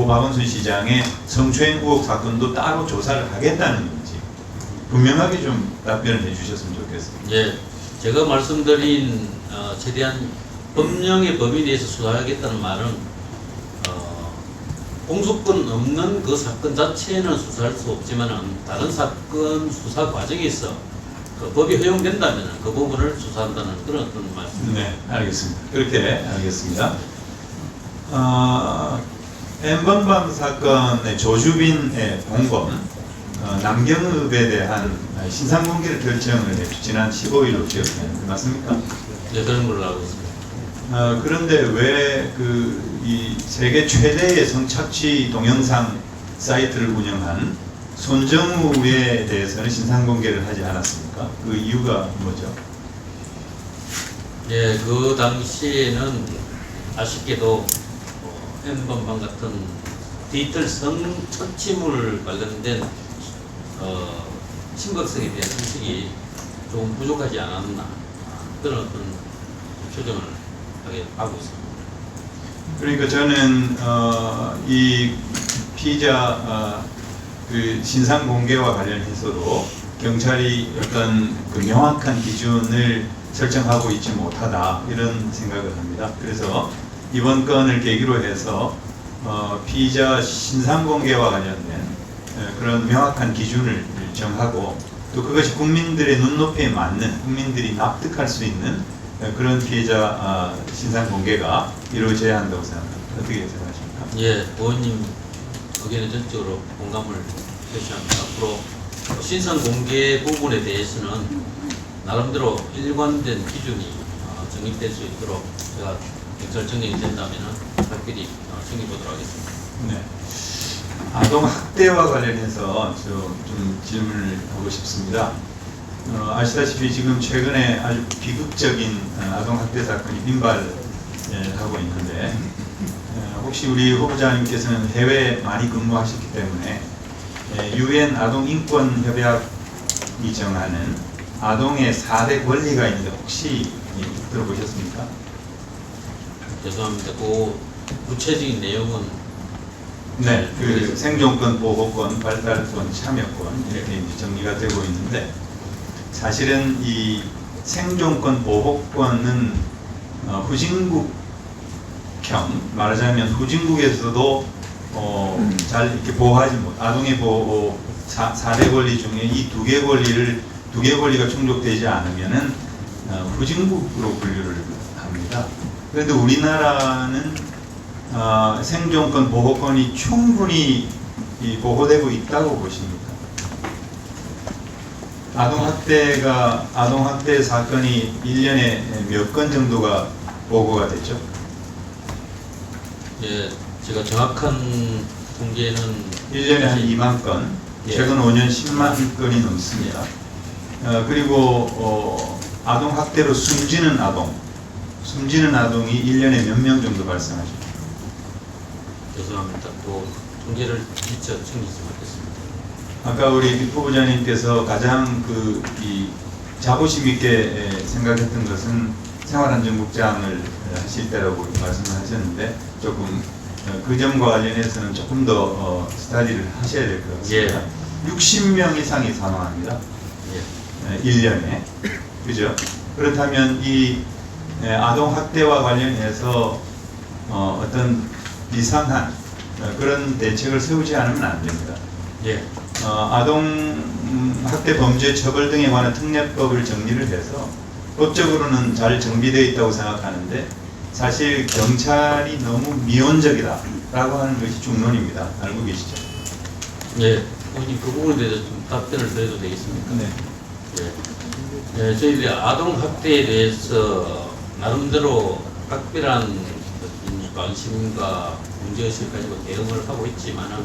박원순 시장의 성추행 의혹 사건도 따로 조사를 하겠다는 건지 분명하게 좀 답변을 해주셨으면 좋겠습니다. 예, 제가 말씀드린 최대한 법령의 범위에 대해서 수사하겠다는 말은 공소권 없는 그 사건 자체는 수사할 수 없지만 다른 사건 수사 과정에서 그 법이 허용된다면 그 부분을 수사한다는 그런 어떤 말씀입니다. 네, 알겠습니다. 그렇게 알겠습니다. N번방 사건의 조주빈의 공범 남경읍에 대한 신상공개를 결정을 했죠. 지난 15일로 기억하는데 맞습니까? 네, 그런 걸로 알고 있습니다. 그런데 왜 이 세계 최대의 성착취 동영상 사이트를 운영한 손정우에 대해서는 신상공개를 하지 않았습니까? 그 이유가 뭐죠? 예, 그 당시에는 아쉽게도 N번방 같은 디지털 성착취물 관련된 심각성에 대한 인식이 조금 부족하지 않았나 그런 어떤 표정을 하게 하고 있습니다. 그러니까 저는 이 피의자 그 신상 공개와 관련해서도 경찰이 어떤 그 명확한 기준을 설정하고 있지 못하다 이런 생각을 합니다. 그래서 이번 건을 계기로 해서 피의자 신상 공개와 관련된 그런 명확한 기준을 정하고 또 그것이 국민들의 눈높이에 맞는 국민들이 납득할 수 있는 그런 피해자 신상 공개가 이루어져야 한다고 생각합니다. 어떻게 생각하십니까? 예, 의원님 의견에 전적으로 공감을 표시합니다. 앞으로 신상 공개 부분에 대해서는 나름대로 일관된 기준이 정립될 수 있도록 제가 경찰청장이 된다면 특별히 챙겨보도록 하겠습니다. 네. 아동 학대와 관련해서 좀 질문을 하고 싶습니다. 아시다시피 지금 최근에 아주 비극적인 아동 학대 사건이 빈발하고 있는데 혹시 우리 후보자님께서는 해외에 많이 근무하셨기 때문에 UN 아동 인권 협약이 정하는 아동의 4대 권리가 있는데 혹시 들어보셨습니까? 죄송합니다. 그 구체적인 내용은 네, 그 생존권, 보호권, 발달권, 참여권 이렇게 이제 정리가 되고 있는데 사실은 이 생존권, 보호권은 후진국형 말하자면 후진국에서도 잘 이렇게 보호하지 못 아동의 보호 4대 권리 중에 이 2개 권리가 충족되지 않으면은 후진국으로 분류를 합니다. 그런데 우리나라는 생존권, 보호권이 충분히 보호되고 있다고 보십니까? 아동학대 사건이 1년에 몇 건 정도가 보고가 되죠? 예, 제가 정확한 통계는 1년에 한 2만 건, 예. 최근 5년 10만 건이 넘습니다. 그리고 아동학대로 숨지는 아동이 1년에 몇 명 정도 발생하죠? 죄송합니다. 또 통계를 미처 챙기지 못했습니다. 아까 우리 후보자님께서 가장 이 자부심 있게 생각했던 것은 생활안전국장을 하실 때라고 말씀을 하셨는데 조금 그 점과 관련해서는 조금 더 스타디를 하셔야 될 것 같습니다. 예. 60명 이상이 사망합니다. 예. 1년에. 그죠? 그렇다면 이 아동학대와 관련해서 어떤 이상한 그런 대책을 세우지 않으면 안 됩니다. 예. 아동학대 범죄 처벌 등에 관한 특례법을 정리를 해서 법적으로는 잘 정비되어 있다고 생각하는데 사실 경찰이 너무 미온적이다라고 하는 것이 중론입니다. 알고 계시죠? 예. 의원님 그 부분에 대해서 좀 답변을 드려도 되겠습니까? 네. 예. 예, 저희들이 아동학대에 대해서 나름대로 각별한 관심과 문제의식을 가지고 대응을 하고 있지만은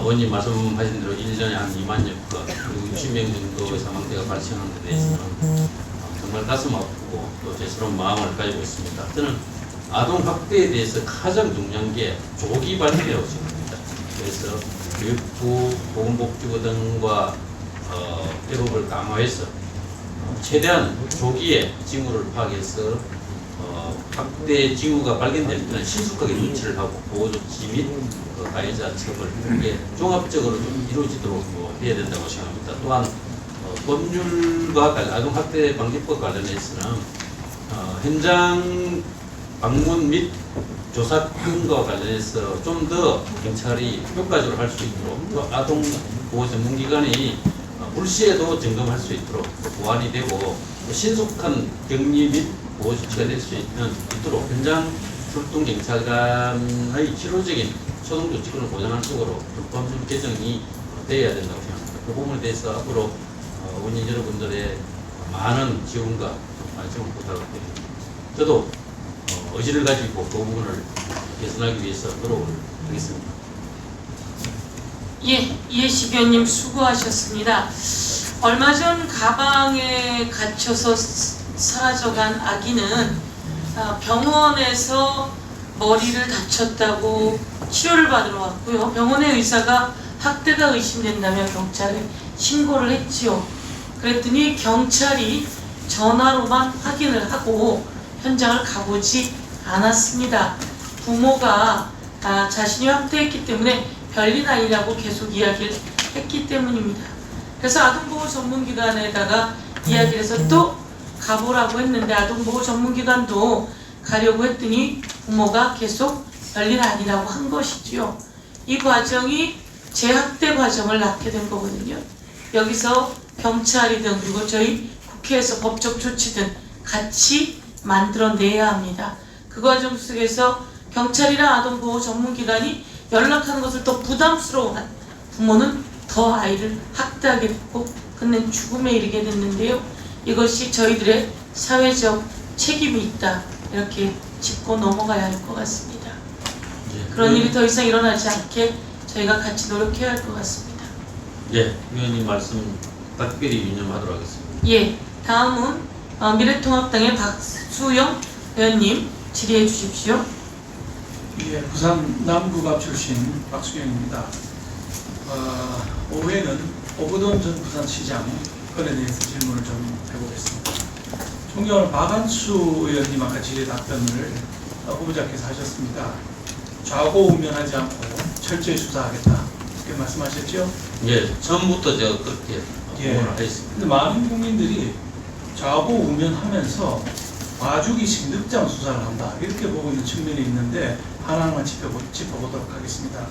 의원님 말씀하신 대로 1년에 한 2만여 건 그리고 60명 정도의 사망자가 발생하는 데 대해서는 정말 가슴 아프고 또 죄스러운 마음을 가지고 있습니다. 저는 아동학대에 대해서 가장 중요한 게 조기 발견이라고 생각합니다. 그래서 교육부, 보건복지부 등과 대법을 강화해서 최대한 조기에 징후를 파악해서 학대 징후가 발견될 때는 신속하게 조치를 하고 보호 조치 및 가해자 처벌 이게 종합적으로 좀 이루어지도록 해야 된다고 생각합니다. 또한 법률과 아동학대 방지법 관련해서는 현장 방문 및 조사 등과 관련해서 좀 더 경찰이 효과적으로 할 수 있도록 또 아동 보호 전문기관이 불시에도 점검할 수 있도록 보완이 되고 신속한 격리 및 보호 조치가 될 수 있도록 현장 출동 경찰관의 실효적인 소동 조치권을 보장하는 쪽으로 법률 개정이 되어야 된다고 생각합니다. 그 부분에 대해서 앞으로 원인 여러분들의 많은 지원과 관심을 부탁드립니다. 저도 의지를 가지고 그 부분을 개선하기 위해서 노력하겠습니다. 예, 이해식 의원님 수고하셨습니다. 얼마 전 가방에 갇혀서 사라져간 아기는 병원에서 머리를 다쳤다고 치료를 받으러 왔고요. 병원의 의사가 학대가 의심된다며 경찰에 신고를 했지요. 그랬더니 경찰이 전화로만 확인을 하고 현장을 가보지 않았습니다. 부모가 자신이 학대했기 때문에 별일 아니라고 계속 이야기를 했기 때문입니다. 그래서 아동보호 전문기관에다가 이야기를 해서 또 가보라고 했는데 아동보호 전문기관도 가려고 했더니 부모가 계속 별일 아니라고 한 것이지요. 이 과정이 재학대 과정을 낳게 된 거거든요. 여기서 경찰이든 그리고 저희 국회에서 법적 조치든 같이 만들어내야 합니다. 그 과정 속에서 경찰이나 아동보호 전문기관이 연락하는 것을 더 부담스러워한 부모는 더 아이를 학대하게 됐고 끝낸 죽음에 이르게 됐는데요. 이것이 저희들의 사회적 책임이 있다, 이렇게 짚고 넘어가야 할 것 같습니다. 그런 일이 더 이상 일어나지 않게 저희가 같이 노력해야 할 것 같습니다. 예, 위원님 말씀 각별히 유념하도록 하겠습니다. 예, 다음은 미래통합당의 박수영 의원님 질의해 주십시오. 예, 부산 남구갑 출신 박수영입니다. 오후에는 오거돈 전 부산시장 건에 대해서 질문을 좀 해보겠습니다. 존경하는 박한수 의원님 아까 질의 답변을 후보자께서 하셨습니다. 좌고우면하지 않고 철저히 수사하겠다, 이렇게 말씀하셨죠? 예, 처음부터 제가 그렇게 예. 응원을 했습니다. 근데 많은 국민들이 좌고우면하면서 봐주기식 늑장 수사를 한다, 이렇게 보고 있는 측면이 있는데 하나하나 짚어보도록 하겠습니다.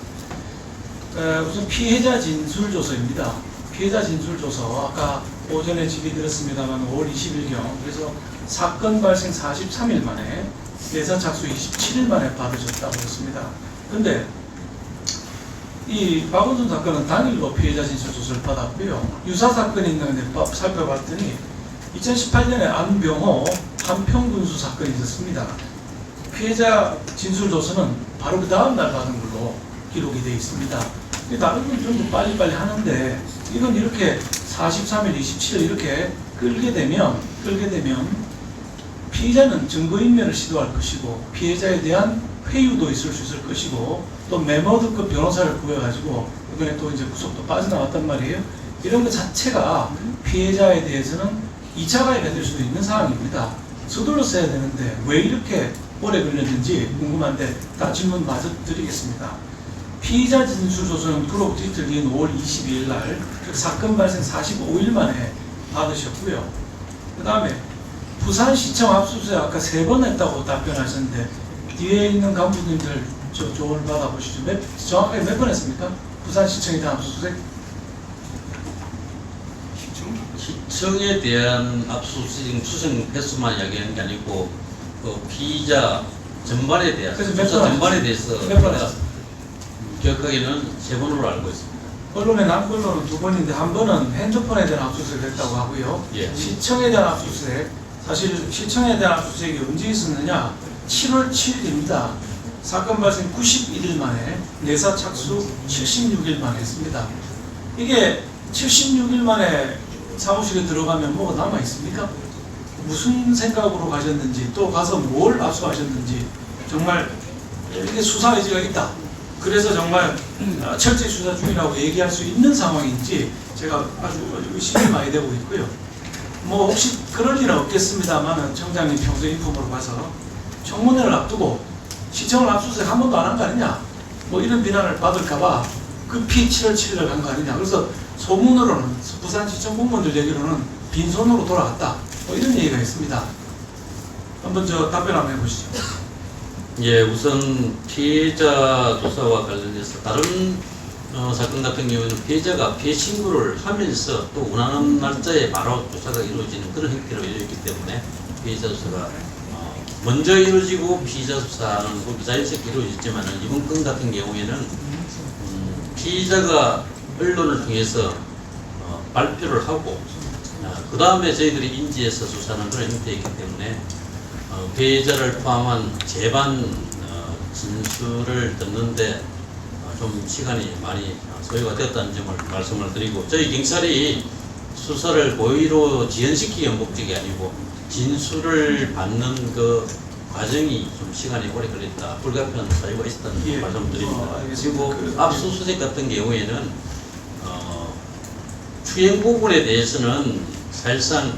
우선 피해자 진술조서입니다. 피해자 진술조서 아까 오전에 질의드렸습니다만 5월 20일경, 그래서 사건 발생 43일 만에 내사 착수 27일 만에 받으셨다고 했습니다. 근데 이 박원순 사건은 당일로 피해자 진술조서를 받았고요. 유사 사건이 있는데 살펴봤더니 2018년에 안병호 한평군수 사건이 있었습니다. 피해자 진술조서는 바로 그 다음 날 받은 걸로 기록이 되어 있습니다. 다른 건 좀 더 빨리빨리 하는데 이건 이렇게 43일, 27일 이렇게 끌게 되면 피의자는 증거인멸을 시도할 것이고 피해자에 대한 회유도 있을 수 있을 것이고 또 메모드급 변호사를 구해가지고 이번에 또 이제 구속도 빠져나왔단 말이에요. 이런 것 자체가 피해자에 대해서는 2차 가해가 될 수도 있는 상황입니다. 서둘러 써야 되는데 왜 이렇게 오래 걸렸는지 궁금한데 다 질문 마저 드리겠습니다. 피의자 진술조서는 그로부터 이틀 뒤인 5월 22일 날 사건 발생 45일 만에 받으셨고요. 그 다음에 부산시청 압수수색 아까 3번 했다고 답변하셨는데 뒤에 있는 간부님들 조언을 받아보시죠. 정확하게 몇 번 했습니까? 부산시청에 대한 압수수색? 시청에 대한 압수수색 수색 횟수만 이야기하는 게 아니고 피의자 전반에 대한 그래서 수사 전반에 대해서 몇 번 했습니까? 기억하기는 3번으로 알고 있습니다. 언론에 난 걸로는 2번인데 한 번은 핸드폰에 대한 압수수색을 했다고 하고요. 예. 시청에 대한 압수수색, 사실 시청에 대한 압수수색이 언제 있었느냐? 7월 7일입니다. 사건 발생 91일 만에 내사 착수 76일 만에 했습니다. 이게 76일 만에 사무실에 들어가면 뭐가 남아 있습니까? 무슨 생각으로 가셨는지 또 가서 뭘 압수하셨는지 정말 이게 수사 의지가 있다. 그래서 정말 철저히 수사 중이라고 얘기할 수 있는 상황인지 제가 아주 의심이 많이 되고 있고요. 뭐 혹시 그럴 일은 없겠습니다만 청장님 평소 인품으로 봐서 청문회를 앞두고 시청을 압수수색 한 번도 안 한 거 아니냐, 뭐 이런 비난을 받을까봐 급히 7월 7일을 간 거 아니냐. 그래서 소문으로는 부산시청 공무원들 얘기로는 빈손으로 돌아갔다, 뭐 이런 얘기가 있습니다. 한번 답변 한번 해보시죠. 예, 우선 피해자 조사와 관련해서 다른 사건 같은 경우에는 피해자가 피해 신고를 하면서 또 원하는 날짜에 바로 조사가 이루어지는 그런 형태로 이루어졌기 때문에 피해자 조사가 먼저 이루어지고 피의자 수사는 자연스럽게 이루어졌지만 이번 건 같은 경우에는 피의자가 언론을 통해서 발표를 하고 그 다음에 저희들이 인지해서 수사하는 그런 형태이기 때문에 피해자를 포함한 재반 진술을 듣는데 좀 시간이 많이 소요가 되었다는 점을 말씀을 드리고, 저희 경찰이 수사를 고의로 지연시키기 목적이 아니고 진술을 받는 그 과정이 좀 시간이 오래 걸렸다, 불가피한 사유가 있었다는 말씀을 드립니다. 그리고 압수수색 같은 경우에는 추행 부분에 대해서는 사실상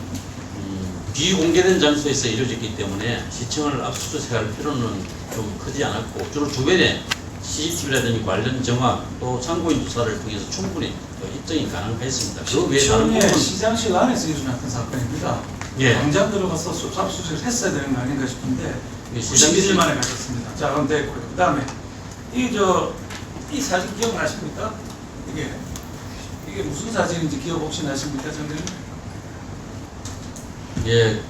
비공개된 장소에서 이루어졌기 때문에 시청을 압수수색할 필요는 좀 크지 않았고, 주로 주변에 CCTV라든지 관련 정황 또 참고인 조사를 통해서 충분히 입증이 가능했습니다. 그 외에 다른 부분은 시장실 안에서 일어났던 사건입니다. 예. 당장 들어가서 압수수색을 했어야 되는 거 아닌가 싶은데 91일 만에 가셨습니다. 자, 그럼 됐고요. 그 다음에 이 사진 기억나십니까? 이게 무슨 사진인지 기억 혹시 나십니까, 장관님? 예,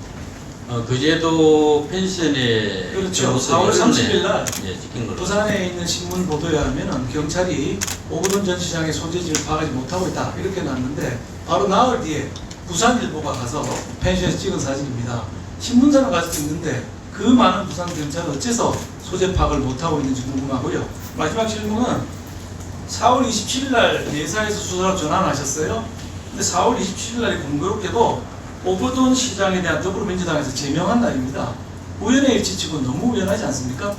그제도 펜션에 그렇죠. 4월 30일 날 예, 찍힌 걸로. 부산에 있는 신문 보도에 하면은 경찰이 오거돈 전 시장의 소재지를 파악하지 못하고 있다 이렇게 놨는데 바로 나흘 뒤에 부산일보가 가서 펜션에서 찍은 사진입니다. 신문사는 가지고 있는데 그 많은 부산 경찰은 어째서 소재 파악을 못하고 있는지 궁금하고요. 마지막 질문은 4월 27일 날 내사에서 수사로 전환하셨어요. 근데 4월 27일 날이 공교롭게도 오거돈 시장에 대한 더불어민주당에서 제명한 날입니다. 우연의 일치치고 너무 우연하지 않습니까?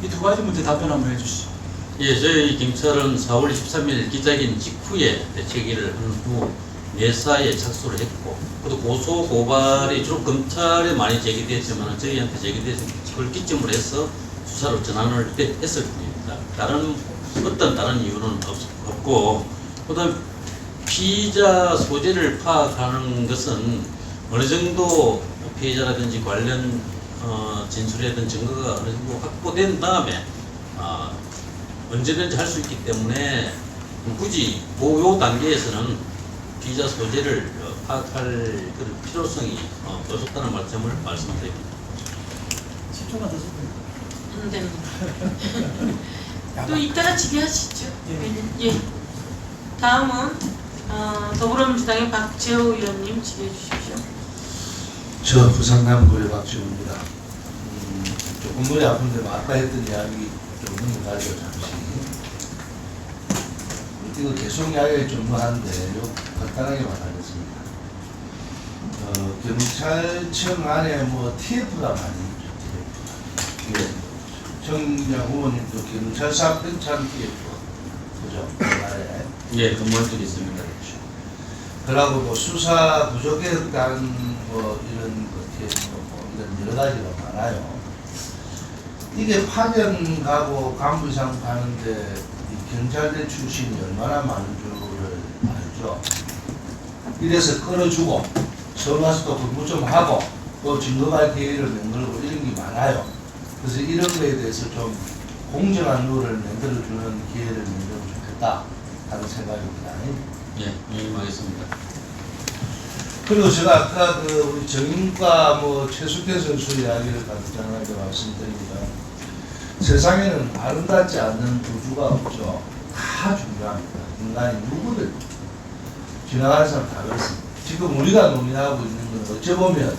이 두 가지 문제 답변 한번 해주시죠. 예, 저희 경찰은 4월 23일 기자회견 직후에 대책위를 한 후 내사에 착수를 했고, 또 고소 고발이 주로 검찰에 많이 제기됐지만 저희한테 제기돼서 그걸 기점으로 해서 수사로 전환을 했을 뿐입니다. 어떤 다른 이유는 없고, 그다음 피의자 소재를 파악하는 것은 어느 정도 피해자라든지 관련 진술이라든지 증거가 어느 정도 확보된 다음에 언제든지 할 수 있기 때문에 굳이 요 단계에서는 피의자 소재를 파악할 그런 필요성이 없었다는 말씀을 말씀드립니다. 10초만 더 주세요. 안 됩니다. 또 이따가 질의하시죠. 예. 다음은 더불어민주당의 박재호 의원님 질의해 주십시오. 저 부산 남구의 박지호입니다. 조금 머리 아픈데 아까 했던 이야기 좀 넘어가죠 잠시. 이거 계속 이야기 좀 뭐한데 간단하게만 하겠습니다. 경찰청 안에 뭐 TF가 많이 있죠. TF. 정장 후보님도 경찰사 경찰 TF 그죠? 안에. 예, 근무한 적이 있습니다. 그러고 뭐 수사 부족에 따른 뭐 이런 것에 뭐 이런 여러 가지가 많아요. 이게 파견 가고 간부 이상 가는데 이 경찰대 출신이 얼마나 많은 줄을 알죠. 이래서 끌어주고 서울 가서 또 근무 좀 하고 또 증거발 기회를 만들고 이런 게 많아요. 그래서 이런 거에 대해서 좀 공정한 룰을 만들어주는 기회를 만들면 좋겠다 하는 생각입니다. 예, 이해하겠습니다. 그리고 제가 아까 그 우리 정인과 뭐 최숙현 선수 이야기를 간단하게 말씀드립니다. 세상에는 아름답지 않는 우주가 없죠. 다 중요합니다. 인간이 누구든 지나가는 사람 다 그렇습니다. 지금 우리가 논의하고 있는 건 어찌 보면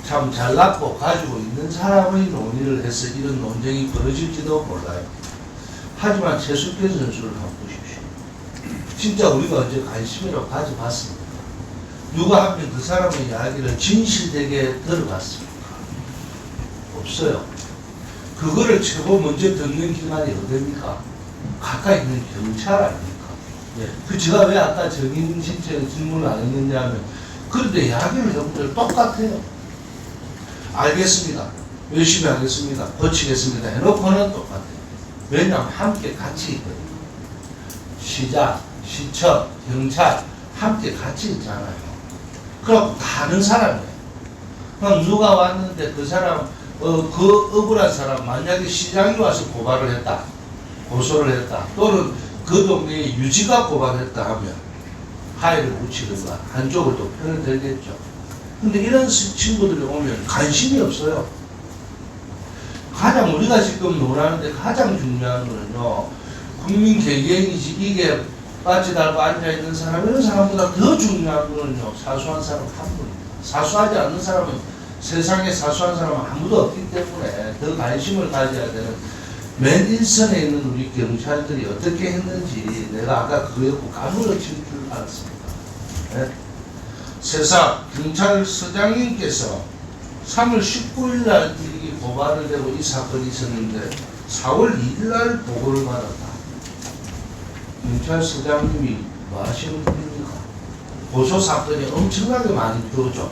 참 잘났고 가지고 있는 사람의 논의를 해서 이런 논쟁이 벌어질지도 몰라요. 하지만 최숙현 선수를 한번 보십시오. 진짜 우리가 언제 관심이라고 가져봤습니까? 누가 한 명 그 사람의 이야기를 진실되게 들어봤습니까? 없어요. 그거를 최고 먼저 듣는 기관이 어딥니까? 가까이 있는 경찰 아닙니까? 예. 그 제가 왜 아까 정인 신체 질문을 안 했느냐면 그런데 이야기를 여러분들 똑같아요. 알겠습니다. 열심히 하겠습니다. 고치겠습니다. 해놓고는 똑같아요. 왜냐하면 함께 같이 있거든요. 시장, 시청, 경찰 함께 같이 있잖아요. 그럼 다 아는 사람이에요. 그럼 누가 왔는데 그 사람 그 억울한 사람 만약에 시장이 와서 고발을 했다. 고소를 했다. 또는 그 동네에 유지가 고발했다 하면 하해를 붙이든가 한쪽을 또 편을 들겠죠. 근데 이런 친구들이 오면 관심이 없어요. 가장 우리가 지금 논하는데 가장 중요한 거는요. 국민 개개인이지 이게 빠지 달고 앉아있는 사람 이런 사람보다 더 중요한 거는요. 사수한 사람 한 분입니다. 사수하지 않는 사람은 세상에 사수한 사람은 아무도 없기 때문에 더 관심을 가져야 되는 맨 일선에 있는 우리 경찰들이 어떻게 했는지 내가 아까 그거에 가물어질 줄 알았습니다. 네? 세상 경찰서장님께서 3월 19일 날 이 고발을 되고 이 사건이 있었는데 4월 2일 날 보고를 받았다. 경찰서장님이 뭐 하시는 분입니까? 고소 사건이 엄청나게 많이 들어오죠.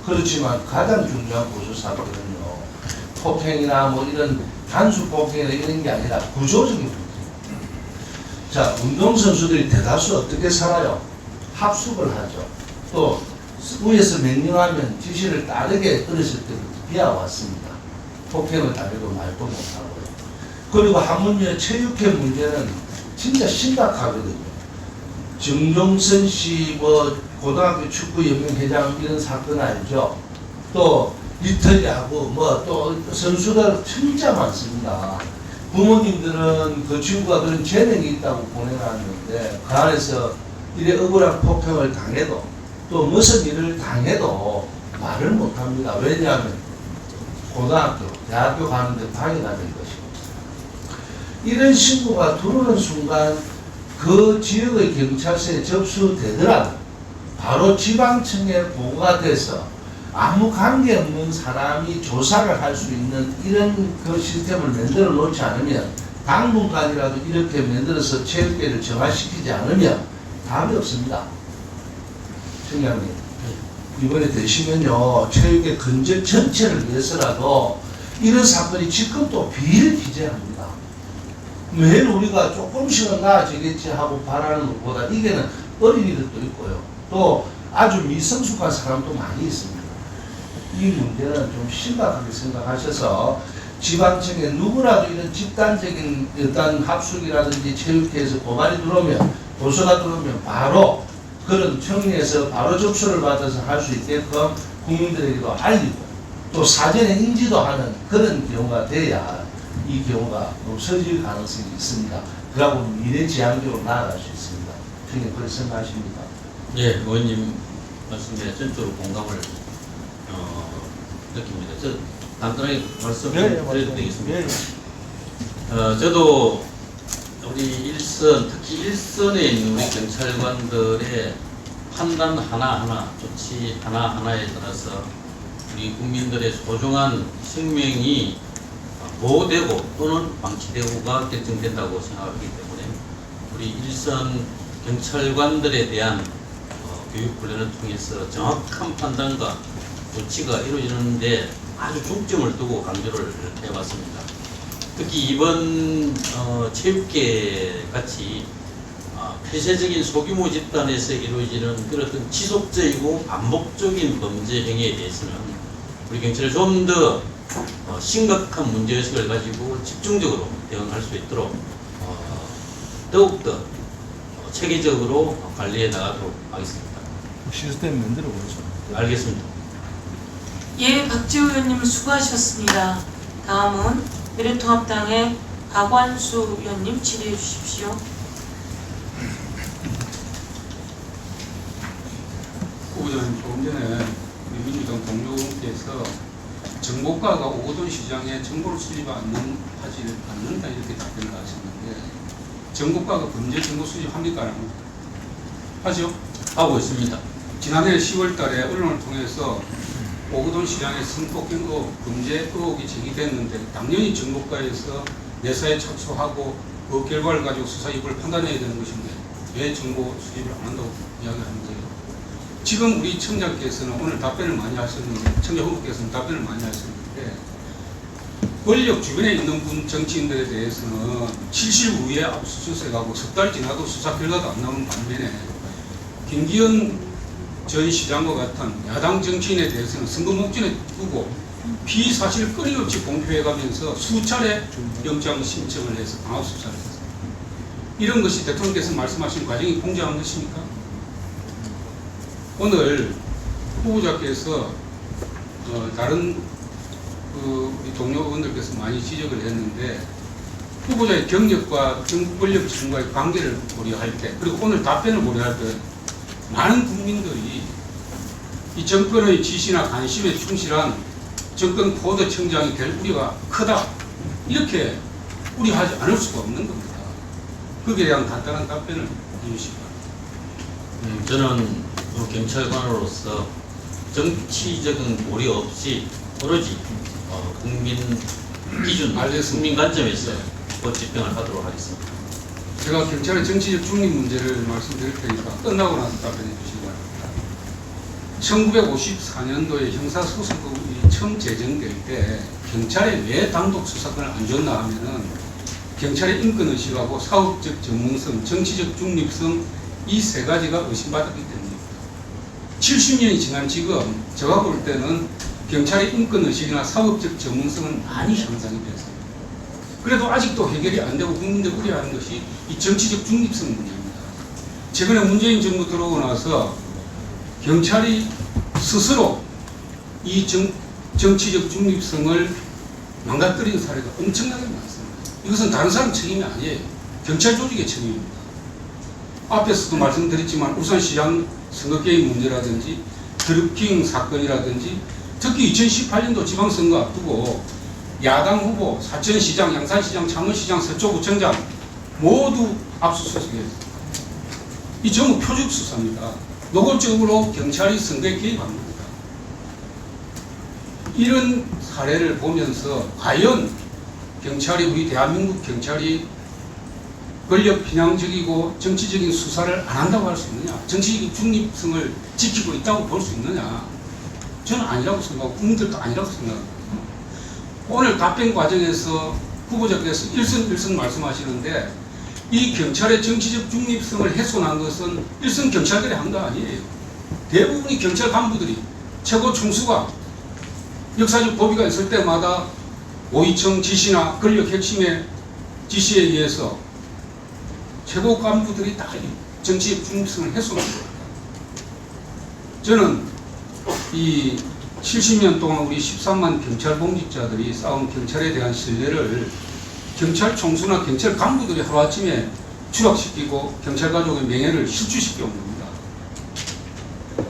그렇지만 가장 중요한 고소 사건은요. 폭행이나 뭐 이런 단수 폭행이나 이런 게 아니라 구조적인 폭행. 자, 운동선수들이 대다수 어떻게 살아요? 합숙을 하죠. 또 위에서 명령하면 지시를 따르게 어렸을 때부터 비와왔습니다. 폭행을 당해도 말도 못하고요. 그리고 하물며 체육회 문제는 진짜 심각하거든요. 정종선 씨 뭐 고등학교 축구 연맹회장 이런 사건 알죠? 또 이탈리아하고 뭐 또 선수가 진짜 많습니다. 부모님들은 그 친구가 그런 재능이 있다고 보내놨는데 그 안에서 이래 억울한 폭행을 당해도 또 무슨 일을 당해도 말을 못합니다. 왜냐하면 고등학교, 대학교 가는데 방해가 된 것이고 이런 신고가 들어오는 순간 그 지역의 경찰서에 접수되더라도 바로 지방청에 보고가 돼서 아무 관계없는 사람이 조사를 할 수 있는 이런 그 시스템을 만들어 놓지 않으면 당분간이라도 이렇게 만들어서 체육계를 정화시키지 않으면 답이 없습니다. 청장님 이번에 되시면요 체육계 근절 전체를 위해서라도 이런 사건이 지금도 비일 기재합니다. 매일 우리가 조금씩은 나아지겠지 하고 바라는 것보다 이게는 어린이들도 있고요 또 아주 미성숙한 사람도 많이 있습니다. 이 문제는 좀 심각하게 생각하셔서 지방청에 누구라도 이런 집단적인 어떤 합숙이라든지 체육회에서 고발이 들어오면 고소가 들어오면 바로 그런 청리에서 바로 접수를 받아서 할 수 있게끔 국민들에게도 알리고 또 사전에 인지도 하는 그런 경우가 돼야 이 경우가 없어질 가능성이 있습니다. 그러고 미래지향적으로 나아갈 수 있습니다. 청님 그렇게 생각하십니까? 예, 의원님 말씀에 전적으로 공감을 느낍니다. 저 간단하게 말씀드려도 되겠습니다. 저도 우리 일선, 특히 일선에 있는 우리 경찰관들의 판단 하나하나, 조치 하나하나에 따라서 우리 국민들의 소중한 생명이 보호되고 또는 방치되고가 결정된다고 생각하기 때문에 우리 일선 경찰관들에 대한 교육훈련을 통해서 정확한 판단과 조치가 이루어지는데 아주 중점을 두고 강조를 해왔습니다. 특히 이번 체육계 같이 폐쇄적인 소규모 집단에서 이루어지는 그런 어떤 지속적이고 반복적인 범죄 행위에 대해서는 우리 경찰이 좀 더 심각한 문제의식을 가지고 집중적으로 대응할 수 있도록 더욱더 체계적으로 관리해 나가도록 하겠습니다. 시스템 만들어 보죠. 알겠습니다. 예, 박지우 의원님 수고하셨습니다. 다음은 미래통합당의 박완수 의원님 질의해 주십시오. 후보자님 조금 전에 우리 민주당 동료께서 정보과가 오거돈 시장에 정보를 수집하지 않는다 이렇게 답변을 하셨는데 정보과가 범죄 정보 수집합니까? 안 합니까? 하죠? 하고 있습니다. 지난해 10월 달에 언론을 통해서 오거돈 시장에 성폭행 의혹, 범죄 의혹이 제기됐는데 당연히 정보과에서 내사에 착수하고 그 결과를 가지고 수사 여부를 판단해야 되는 것인데 왜 정보 수집을 안 한다고 이야기하는 거예요. 지금 우리 청장께서는 오늘 답변을 많이 하셨는데 청장 후보께서는 답변을 많이 하셨는데 권력 주변에 있는 분 정치인들에 대해서는 실실 후에 압수수색하고 석 달 지나도 수사 결과도 안 나오는 반면에 김기현 전 시장과 같은 야당 정치인에 대해서는 선거 목전에 두고 피사실 끊임없이 공표해가면서 수차례 영장 신청을 해서 강압 수사를 했습니다. 이런 것이 대통령께서 말씀하신 과정이 공정한 것입니까? 오늘 후보자께서 다른 우리 동료 의원들께서 많이 지적을 했는데 후보자의 경력과 권력 지분과의 관계를 고려할 때 그리고 오늘 답변을 고려할 때 많은 국민들이 이 정권의 지시나 관심에 충실한 정권 코드 청장이 될 우려가 크다 이렇게 우려하지 않을 수가 없는 겁니다. 거기에 대한 간단한 답변을 해주시기 바랍니다. 저는 경찰관으로서 정치적인 고려 없이 오로지 국민 기준, 국민 관점에서 법 집행을 하도록 하겠습니다. 제가 경찰의 정치적 중립 문제를 말씀드릴 테니까 끝나고 나서 답변해 주시기 바랍니다. 1954년도에 형사소송법이 처음 제정될 때 경찰에 왜 단독 수사권을 안 줬나 하면은 경찰의 인권의식하고 사업적 전문성, 정치적 중립성 이 세 가지가 의심받았기 때문입니다. 70년이 지난 지금 제가 볼 때는 경찰의 인권의식이나 사업적 전문성은 많이 향상이 됐습니다. 그래도 아직도 해결이 안 되고 국민들이 우려하는 것이 이 정치적 중립성 문제입니다. 최근에 문재인 정부 들어오고 나서 경찰이 스스로 이 정치적 중립성을 망가뜨리는 사례가 엄청나게 많습니다. 이것은 다른 사람 책임이 아니에요. 경찰 조직의 책임입니다. 앞에서도 말씀드렸지만 울산시장 선거게임 문제라든지 드루킹 사건이라든지 특히 2018년도 지방선거 앞두고 야당 후보, 사천시장, 양산시장, 창원시장, 서초구청장 모두 압수수색했습니다. 이 전부 표적 수사입니다. 노골적으로 경찰이 선거에 개입합니다. 이런 사례를 보면서 과연 경찰이, 우리 대한민국 경찰이 권력 편향적이고 정치적인 수사를 안 한다고 할 수 있느냐, 정치적 중립성을 지키고 있다고 볼 수 있느냐, 저는 아니라고 생각하고 국민들도 아니라고 생각합니다. 오늘 답변 과정에서 후보자께서 일선 말씀하시는데 이 경찰의 정치적 중립성을 훼손한 것은 일선 경찰들이 한 거 아니에요. 대부분이 경찰 간부들이, 최고 총수가 역사적 고비가 있을 때마다 오이청 지시나 권력 핵심의 지시에 의해서 최고 간부들이 다 정치적 중립성을 훼손한 겁니다. 저는 이 70년 동안 우리 13만 경찰 공직자들이 쌓은 경찰에 대한 신뢰를 경찰 총수나 경찰 간부들이 하루아침에 추락시키고 경찰 가족의 명예를 실추시켜 온 겁니다.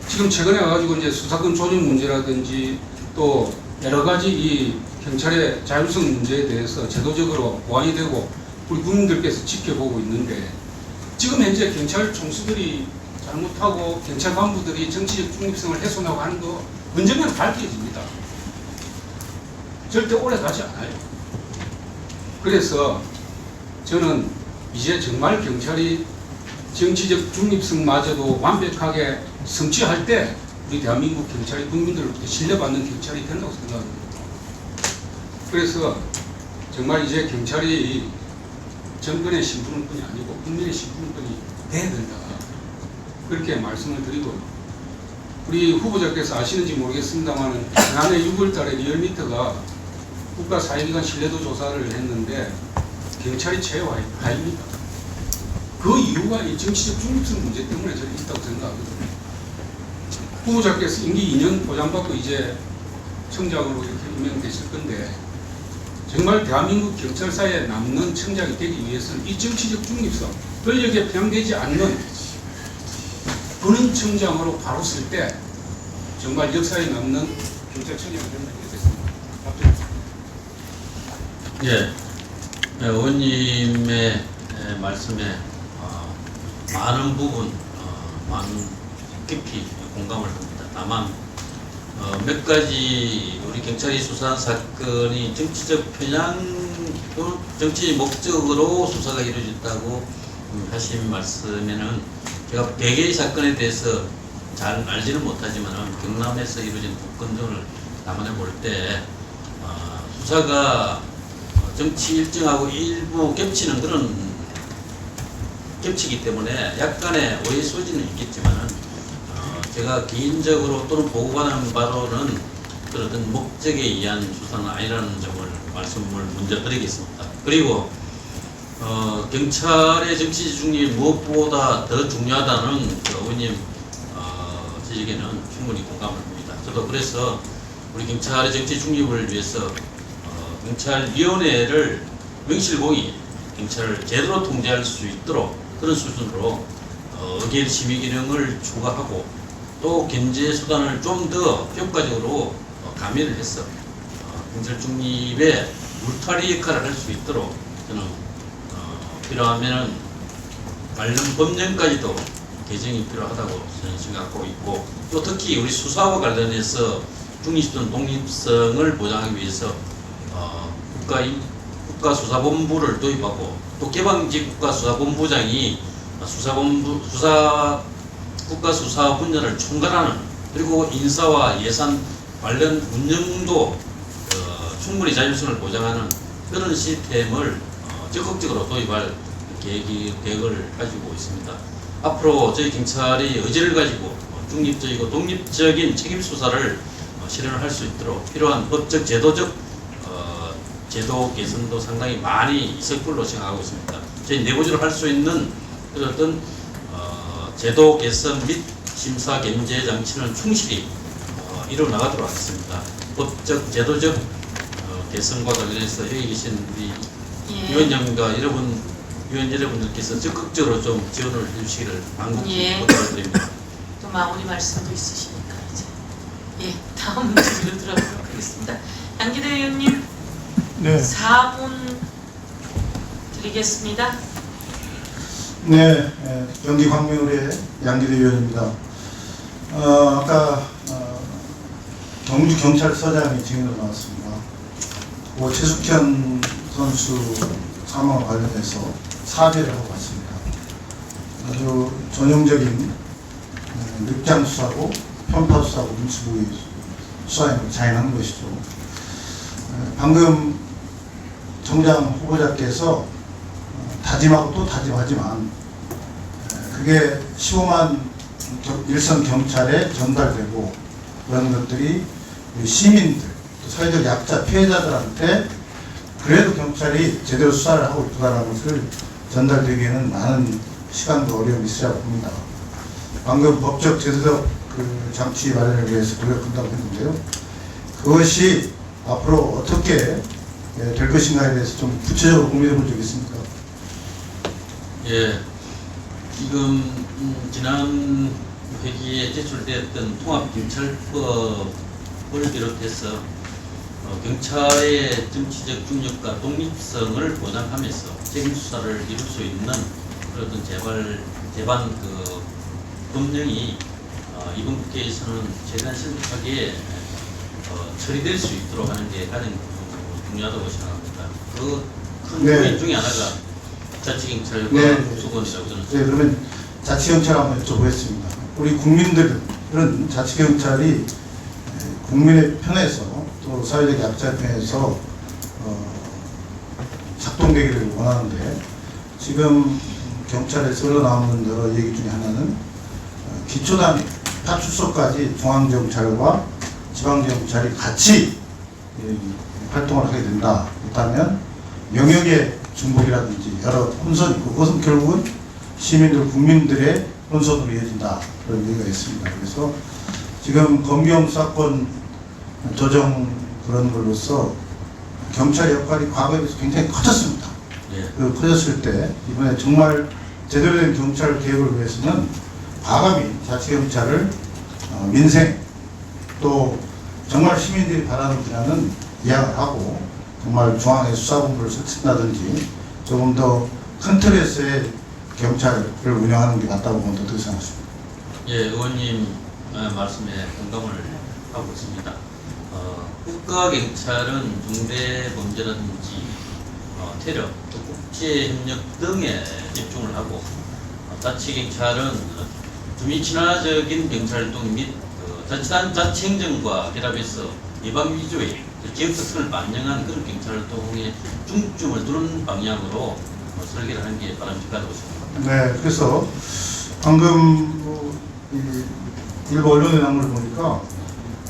지금 최근에 와가지고 이제 수사권 조정 문제라든지 또 여러 가지 이 경찰의 자율성 문제에 대해서 제도적으로 보완이 되고 우리 국민들께서 지켜보고 있는데 지금 현재 경찰 총수들이 잘못하고 경찰 간부들이 정치적 중립성을 훼손하고 하는 거 언젠가는 밝혀집니다. 절대 오래 가지 않아요. 그래서 저는 이제 정말 경찰이 정치적 중립성마저도 완벽하게 성취할 때 우리 대한민국 경찰이 국민들로부터 신뢰받는 경찰이 된다고 생각합니다. 그래서 정말 이제 경찰이 정권의 심부름꾼이 아니고 국민의 심부름꾼이 돼야 된다. 그렇게 말씀을 드리고, 우리 후보자께서 아시는지 모르겠습니다만 지난해 6월 달에 리얼미터가 국가사회기관 신뢰도 조사를 했는데 경찰이 최하위입니다. 그 이유가 이 정치적 중립성 문제 때문에 저는 있다고 생각하거든요. 후보자께서 임기 2년 보장받고 이제 청장으로 이렇게 임명되실 건데 정말 대한민국 경찰사에 남는 청장이 되기 위해서는 이 정치적 중립성, 권력에 편향되지 않는 그런 청장으로 바로 쓸 때 정말 역사에 남는 경찰청장이 된다고 생각했습니다. 예, 의원님의 말씀에 많은 부분, 깊이 공감을 합니다. 다만 몇 가지 우리 경찰이 수사한 사건이 정치적 편향, 정치 목적으로 수사가 이루어졌다고 하신 말씀에는 제가 100개의 사건에 대해서 잘 알지는 못하지만 경남에서 이루어진 북건전을 담아내 볼 때 수사가 정치 일정하고 일부 겹치는 그런 겹치기 때문에 약간의 오해 소지는 있겠지만은 제가 개인적으로 또는 보고받은 바로는 그런 목적에 의한 수사는 아니라는 점을 말씀을 먼저 드리겠습니다. 그리고 경찰의 정치 중립이 무엇보다 더 중요하다는 그 의원님 지적에는 충분히 공감을 합니다. 저도 그래서 우리 경찰의 정치 중립을 위해서 경찰위원회를 명실공히 경찰을 제대로 통제할 수 있도록 그런 수준으로 의결 심의 기능을 추가하고 또 견제 수단을 좀 더 효과적으로 가미를 해서 경찰 중립의 울타리 역할을 할 수 있도록 저는 필요하면은 관련 법령까지도 개정이 필요하다고 저는 생각하고 있고, 또 특히 우리 수사와 관련해서 중립성, 독립성을 보장하기 위해서 국가수사본부를 도입하고 또 개방직 국가수사본부장이 국가수사 분야를 총괄하는, 그리고 인사와 예산 관련 운영도 충분히 자율성을 보장하는 그런 시스템을 적극적으로 도입할 계획을 가지고 있습니다. 앞으로 저희 경찰이 의지를 가지고 중립적이고 독립적인 책임 수사를 실현을 할 수 있도록 필요한 법적, 제도적 제도 개선도 상당히 많이 있을 걸로 생각하고 있습니다. 저희 내부적으로 할 수 있는 어떤 제도 개선 및 심사 견제 장치는 충실히 이루어 나가도록 하겠습니다. 법적, 제도적 개선과 관련해서 여기 계신 우리 예. 위원장과 위원 여러분들께서 적극적으로 좀 지원을 해주시기를 간곡히 예. 부탁드립니다. 또 마무리 말씀도 있으시니까 이제 다음 질의로 들어보도록 하겠습니다. 양기대 의원님 네. 4분 드리겠습니다. 네, 경기 광명을의 양기대 의원입니다. 아까 경주경찰서장이 증인으로 나왔습니다. 최숙현 선수 사망과 관련해서 사죄를 하고 갔습니다. 아주 전형적인 늑장 수사고 편파 수사고 눈치 보기 수사에 자인한 것이죠. 방금 정장 후보자께서 다짐하고 또 다짐하지만 그게 15만 일선 경찰에 전달되고 그런 것들이 시민들, 또 사회적 약자 피해자들한테 그래도 경찰이 제대로 수사를 하고 있다는 것을 전달되기에는 많은 시간과 어려움이 있으라고 봅니다. 방금 법적 제도적 그 장치 마련을 위해서 노력한다고 했는데요. 그것이 앞으로 어떻게 될 것인가에 대해서 좀 구체적으로 고민해 본 적이 있습니까? 예, 지금 지난 회기에 제출되었던 통합경찰법을 비롯해서 경찰의 정치적 중립과 독립성을 보장하면서 책임 수사를 이룰 수 있는 그런 제반 그 법령이 이번 국회에서는 최대한 신속하게 처리될 수 있도록 하는 게 가장 중요하다고 생각합니다. 그 큰 네. 요인 중에 하나가 자치경찰과 네. 수건이라고 저는 네, 그러면 자치경찰 한번 여쭤보겠습니다. 우리 국민들은 자치경찰이 국민의 편에서 또 사회적 약자의 편에서 작동되기를 원하는데 지금 경찰에서 흘러나오는 여러 얘기 중에 하나는 기초단 파출소까지 중앙경찰과 지방경찰이 같이 활동을 하게 된다. 그렇다면 명예의 중복이라든지 여러 혼선이 있고 그것은 결국은 시민들, 국민들의 혼선으로 이어진다. 그런 얘기가 있습니다. 그래서 지금 검경 사건 조정 그런 걸로서 경찰 역할이 과거에 비해서 굉장히 커졌습니다. 예. 그 커졌을 때 이번에 정말 제대로 된 경찰 개혁을 위해서는 과감히 자치경찰을 민생 또 정말 시민들이 바라는 분야는 이양을 하고 정말 중앙의 수사본부를 설치한다든지 조금 더 큰 틀에서의 경찰을 운영하는 게 맞다고 보면 어떻게 생각하십니까? 예, 의원님 말씀에 공감을 하고 있습니다. 국가경찰은 중대범죄라든지 테러, 또 국제협력 등에 집중을 하고 자치경찰은 주민 친화적인 경찰활동 및 자치단 자치행정과 결합해서 예방 위주의 지역 특성을 반영한 그런 경찰활동에 중점을 두는 방향으로 설계를 하는 게 바람직하다고 생각합니다. 네, 그래서 방금 일부 언론에 나온 걸 보니까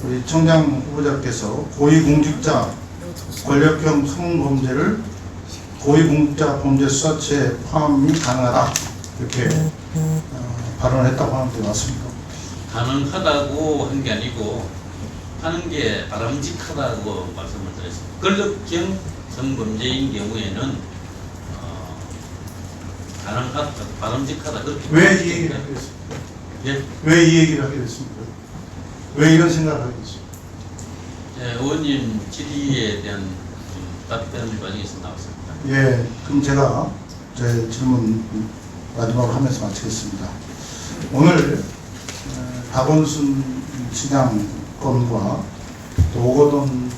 우리 청장 후보자께서 고위공직자 권력형 성범죄를 고위공직자 범죄 수사처에 포함이 가능하다 이렇게 발언을 했다고 하는데 맞습니까? 가능하다고 한 게 아니고 하는 게 바람직하다고 말씀을 드렸습니다. 권력형 성범죄인 경우에는 가능하다, 바람직하다 그렇게. 왜 이 얘기를 하게 됐습니까? 예? 왜 이 얘기를 하게 됐습니까? 왜 이런 생각을 하게 됐습니까? 예, 의원님 질의에 대한 답변 과정에서 나왔습니다. 예, 그럼 제가 제 질문 마지막으로 하면서 마치겠습니다. 오늘 박원순 시장 건과 또 오거돈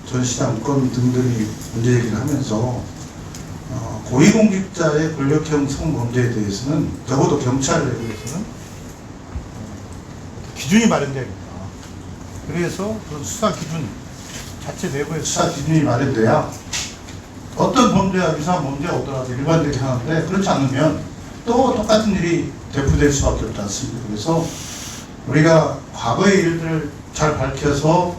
전 시장 건 등등이 문제 얘기를 하면서 고위공직자의 권력형 성범죄에 대해서는 적어도 경찰에 대해서는 기준이 마련돼야 됩니다. 그래서 그 수사 기준 자체 내부의 수사 기준이 마련돼야 어떤 범죄와 유사한 범죄가 오더라도 일관되게 하는데 그렇지 않으면 또 똑같은 일이 되풀이될 수밖에 없지 않습니다. 그래서 우리가 과거의 일들을 잘 밝혀서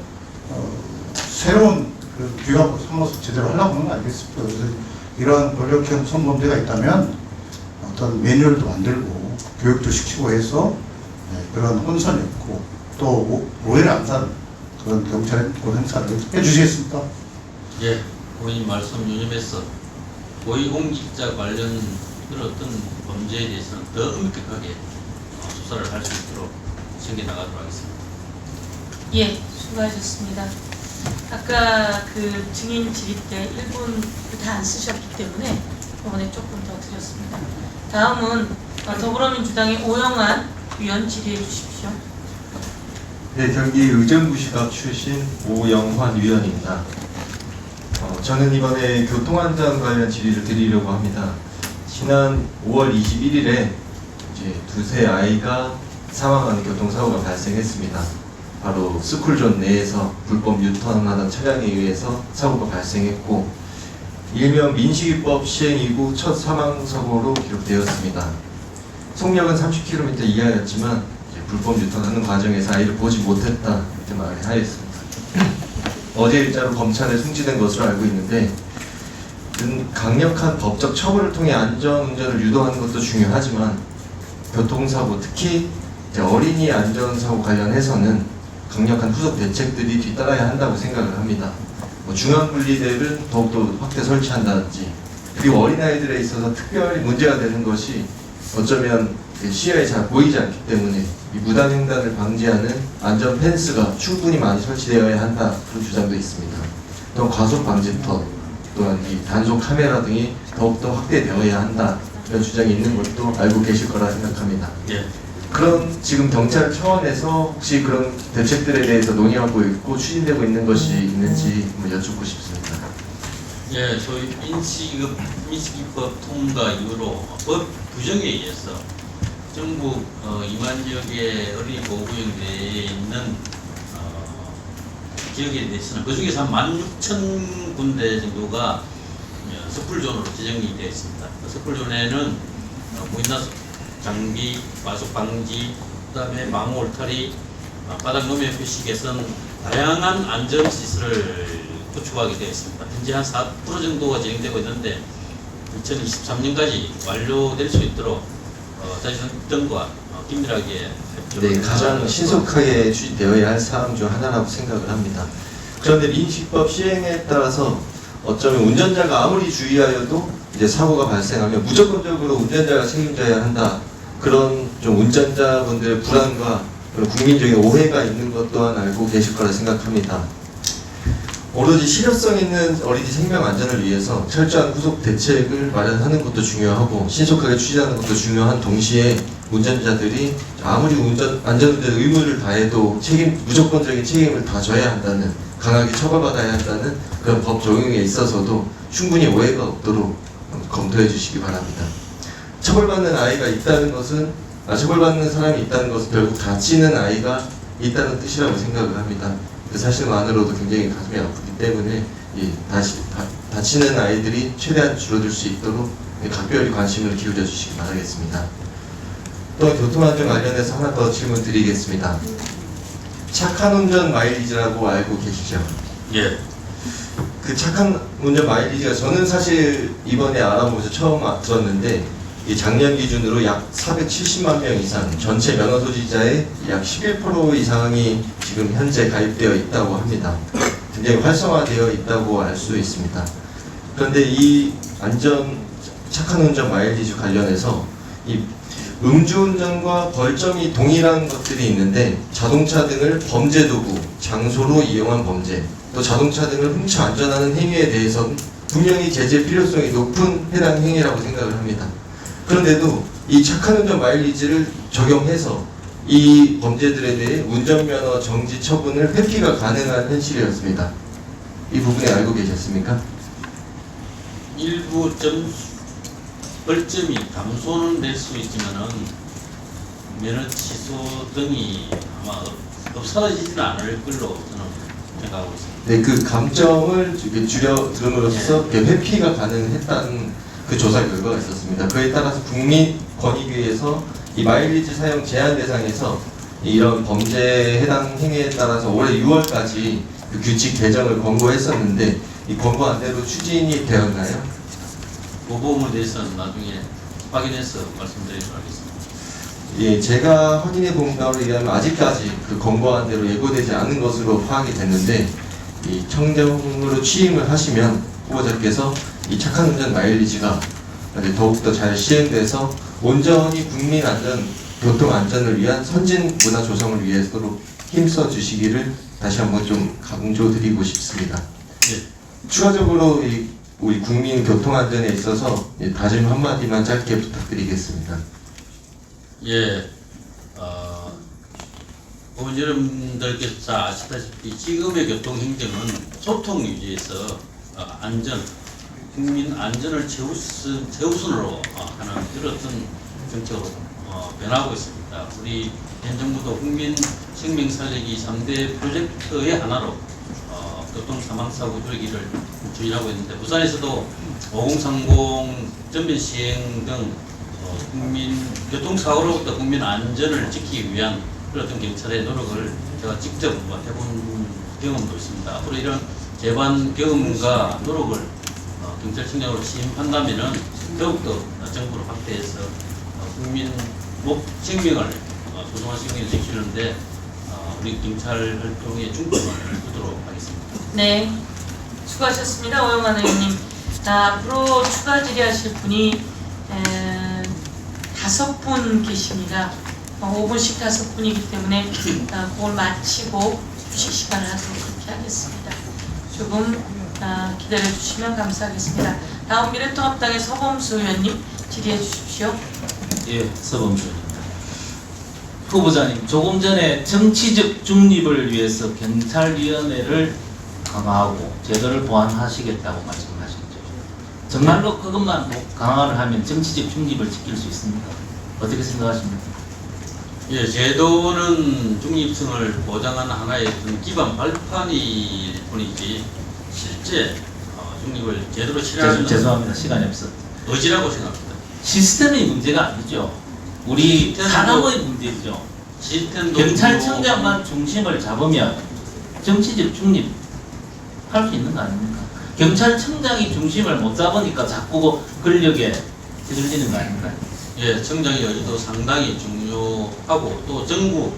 새로운 그 규격을 삼아서 제대로 하려고 하는 거 아니겠습니까? 그래서 이러한 권력형 성범죄가 있다면 어떤 매뉴얼도 만들고 교육도 시키고 해서 그런 혼선이 없고 또 오해를 안 사는 그런 경찰의 권 행사를 해주시겠습니까? 예, 고객님 말씀 유념해서 고위공직자 관련 그런 어떤 범죄에 대해서는 더 엄격하게 수사를 할 수 있도록 챙겨나가도록 하겠습니다. 예, 수고하셨습니다. 아까 그 증인 질의 때 1분 다 안 쓰셨기 때문에 이번에 조금 더 드렸습니다. 다음은 더불어민주당의 오영환 위원 질의해 주십시오. 네, 경기 의정부시갑 출신 오영환 위원입니다. 저는 이번에 교통안전 관련 질의를 드리려고 합니다. 지난 5월 21일에 이제 두세 아이가 사망하는 교통사고가 발생했습니다. 바로 스쿨존 내에서 불법 유턴하던 차량에 의해서 사고가 발생했고, 일명 민식이법 시행 이후 첫 사망사고로 기록되었습니다. 속력은 30km 이하였지만 불법 유턴하는 과정에서 아이를 보지 못했다 이렇게 말을 하였습니다. 어제 일자로 검찰에 송치된 것으로 알고 있는데, 강력한 법적 처벌을 통해 안전운전을 유도하는 것도 중요하지만 교통사고, 특히 어린이 안전사고 관련해서는 강력한 후속 대책들이 뒤따라야 한다고 생각을 합니다. 중앙분리대를 더욱더 확대 설치한다든지, 그리고 어린아이들에 있어서 특별히 문제가 되는 것이 어쩌면 시야에 잘 보이지 않기 때문에 이 무단횡단을 방지하는 안전 펜스가 충분히 많이 설치되어야 한다, 그런 주장도 있습니다. 또 과속 방지턱, 또한 이 단속 카메라 등이 더욱더 확대되어야 한다, 이런 주장이 있는 것도 알고 계실 거라 생각합니다. 예. 그런 지금 경찰 차원에서 혹시 그런 대책들에 대해서 논의하고 있고 추진되고 있는 것이 있는지 한번 여쭙고 싶습니다. 예, 소위 민식이법 통과 이후로 법 규정에 의해서 전국 2만 지역의 어린이 보호구역 내에 있는 지역에 대해서는 그 중에서 한 16,000군데 정도가 스쿨존으로 지정이 되어 있습니다. 스쿨존에는 무인난 장비, 과속 방지, 그다음에 망호 울타리, 바닥 노면 표시 개선, 다양한 안전 시설을 구축하게 되어 있습니다. 현재 한 4% 정도가 진행되고 있는데 2023년까지 완료될 수 있도록 자주정과 긴밀하게 네, 가장 신속하게 추진되어야 할 사항 중 하나라고 생각을 합니다. 그런데 민식법 시행에 따라서 어쩌면 운전자가 아무리 주의하여도 이제 사고가 발생하면 무조건적으로 운전자가 책임져야 한다, 그런 좀 운전자분들의 불안과 그런 국민적인 오해가 있는 것 또한 알고 계실 거라 생각합니다. 오로지 실효성 있는 어린이 생명 안전을 위해서 철저한 후속 대책을 마련하는 것도 중요하고 신속하게 추진하는 것도 중요한 동시에 운전자들이 아무리 안전운전 의무를 다해도 무조건적인 책임을 다 져야 한다는, 강하게 처벌받아야 한다는 그런 법 적용에 있어서도 충분히 오해가 없도록 검토해 주시기 바랍니다. 처벌받는 아이가 있다는 것은, 처벌받는 사람이 있다는 것은 결국 다치는 아이가 있다는 뜻이라고 생각을 합니다. 그 사실만으로도 굉장히 가슴이 아프기 때문에 다치는 아이들이 최대한 줄어들 수 있도록 각별히 관심을 기울여 주시기 바라겠습니다. 또 교통안전 관련해서 하나 더 질문 드리겠습니다. 착한 운전 마일리지라고 알고 계시죠? 예. 그 착한 운전 마일리지가 저는 사실 이번에 알아보면서 처음 들었는데, 이 작년 기준으로 약 470만 명 이상, 전체 면허 소지자의 약 11% 이상이 지금 현재 가입되어 있다고 합니다. 굉장히 활성화되어 있다고 알 수 있습니다. 그런데 이 착한 운전 마일리지 관련해서 이 음주운전과 벌점이 동일한 것들이 있는데, 자동차 등을 범죄 도구, 장소로 이용한 범죄, 또 자동차 등을 훔쳐 안전하는 행위에 대해서는 분명히 제재 필요성이 높은 해당 행위라고 생각을 합니다. 그런데도 이 착한 운전 마일리지를 적용해서 이 범죄들에 대해 운전면허 정지 처분을 회피가 가능한 현실이었습니다. 이 부분에 알고 계셨습니까? 일부 벌점이 감소는 될 수 있지만은 면허 취소 등이 아마 없어지지는 않을 걸로 저는 생각하고 있습니다. 네, 그 감점을 줄여들음으로써 회피가 가능했다는 그 조사 결과가 있었습니다. 그에 따라서 국민권익위에서 이 마일리지 사용 제한 대상에서 이런 범죄에 해당 행위에 따라서 올해 6월까지 그 규칙 개정을 권고했었는데, 이 권고한 대로 추진이 되었나요? 그 부분에 대해서는 나중에 확인해서 말씀드리도록 하겠습니다. 예, 제가 확인해 본 바로 의하면 아직까지 그 권고한 대로 예고되지 않은 것으로 파악이 됐는데, 이 청정으로 취임을 하시면 후보자께서 이 착한 운전 마일리지가 이제 더욱더 잘 시행돼서 온전히 국민 안전, 교통 안전을 위한 선진 문화 조성을 위해서로 힘써 주시기를 다시 한번 좀 강조드리고 싶습니다. 추가적으로 우리 국민 교통 안전에 있어서 다짐 한마디만 짧게 부탁드리겠습니다. 예, 의원 여러분들께서 잘 아시다시피 지금의 교통 행정은 소통 유지에서 안전, 국민 안전을 최우선으로 하는 그런 정책으로 변하고 있습니다. 우리 현 정부도 국민 생명 살리기 3대 프로젝트의 하나로 교통 사망 사고 줄이기를 추진하고 있는데, 부산에서도 5030 전면 시행 등 국민 교통사고로부터 국민 안전을 지키기 위한 그런 경찰의 노력을 제가 직접 해본 경험도 있습니다. 앞으로 이런 재반 경험과 노력을 경찰청장으로 취임한다면은 더욱더 정부를 확대해서 국민 생명을 소중한 생명을 지키는데 우리 경찰 활동에 중점을 두도록 하겠습니다. 네, 수고하셨습니다. 오영환 의원님. 앞으로 추가 질의하실 분이 5분 계십니다. 5분씩 5분이기 때문에 그걸 마치고 휴식 시간을 하도록 그렇게 하겠습니다. 조금 기다려 주시면 감사하겠습니다. 다음 미래통합당의 서범수 의원님 질의해 주십시오. 예, 서범수 의원입니다. 후보자님, 조금 전에 정치적 중립을 위해서 경찰위원회를 강화하고 제도를 보완하시겠다고 말씀하셨죠. 정말로 그것만 강화를 하면 정치적 중립을 지킬 수 있습니까? 어떻게 생각하십니까? 예, 제도는 중립성을 보장하는 하나의 어떤 기반 발판일 뿐이지 실제 중립을 제대로 실현하는 죄송합니다. 시간이 없어. 의지라고 생각합니다. 시스템의 문제가 아니죠. 우리 사람의 문제죠. 경찰청장만 중심을 잡으면 정치적 중립 할 수 있는 거 아닙니까? 경찰청장이 중심을 못 잡으니까 자꾸 권력에 휘둘리는 거 아닙니까? 예, 청장의 의지도 상당히 중요하고 또 정부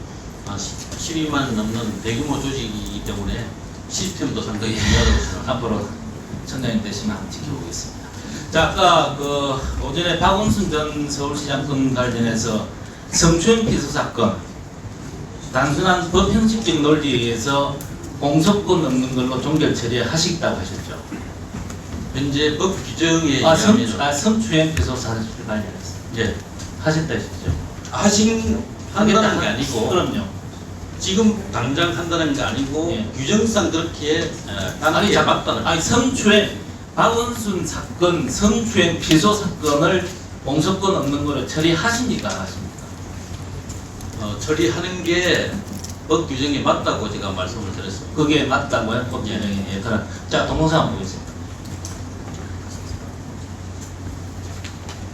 12만 넘는 대규모 조직이기 때문에 시스템도 상당히 중요하다고 생각합니다. 앞으로 청장님 되시면 한번 지켜보겠습니다. 자, 아까 오전에 박원순 전 서울시장 건 관련해서 성추행 피서 사건 단순한 법 형식적 논리에 의해서 공소권 없는 걸로 종결 처리하시겠다고 하셨죠. 현재 법 규정에 의하면 성추행 피서 사실 관련해서 예, 하셨다 하셨죠. 한다는 게 아니고 그럼요. 지금 당장 한다는 게 아니고 예. 규정상 그렇게 단계에 맞다는 아니 성추행 박원순 사건 성추행 피소 사건을 공소권 없는 거로 처리하십니까 안 하십니까? 처리하는 게 법 규정에 맞다고 제가 말씀을 드렸습니다. 그게 맞다고요? 법 규정에. 예, 그럼 자 동영상 한번 보겠습니다.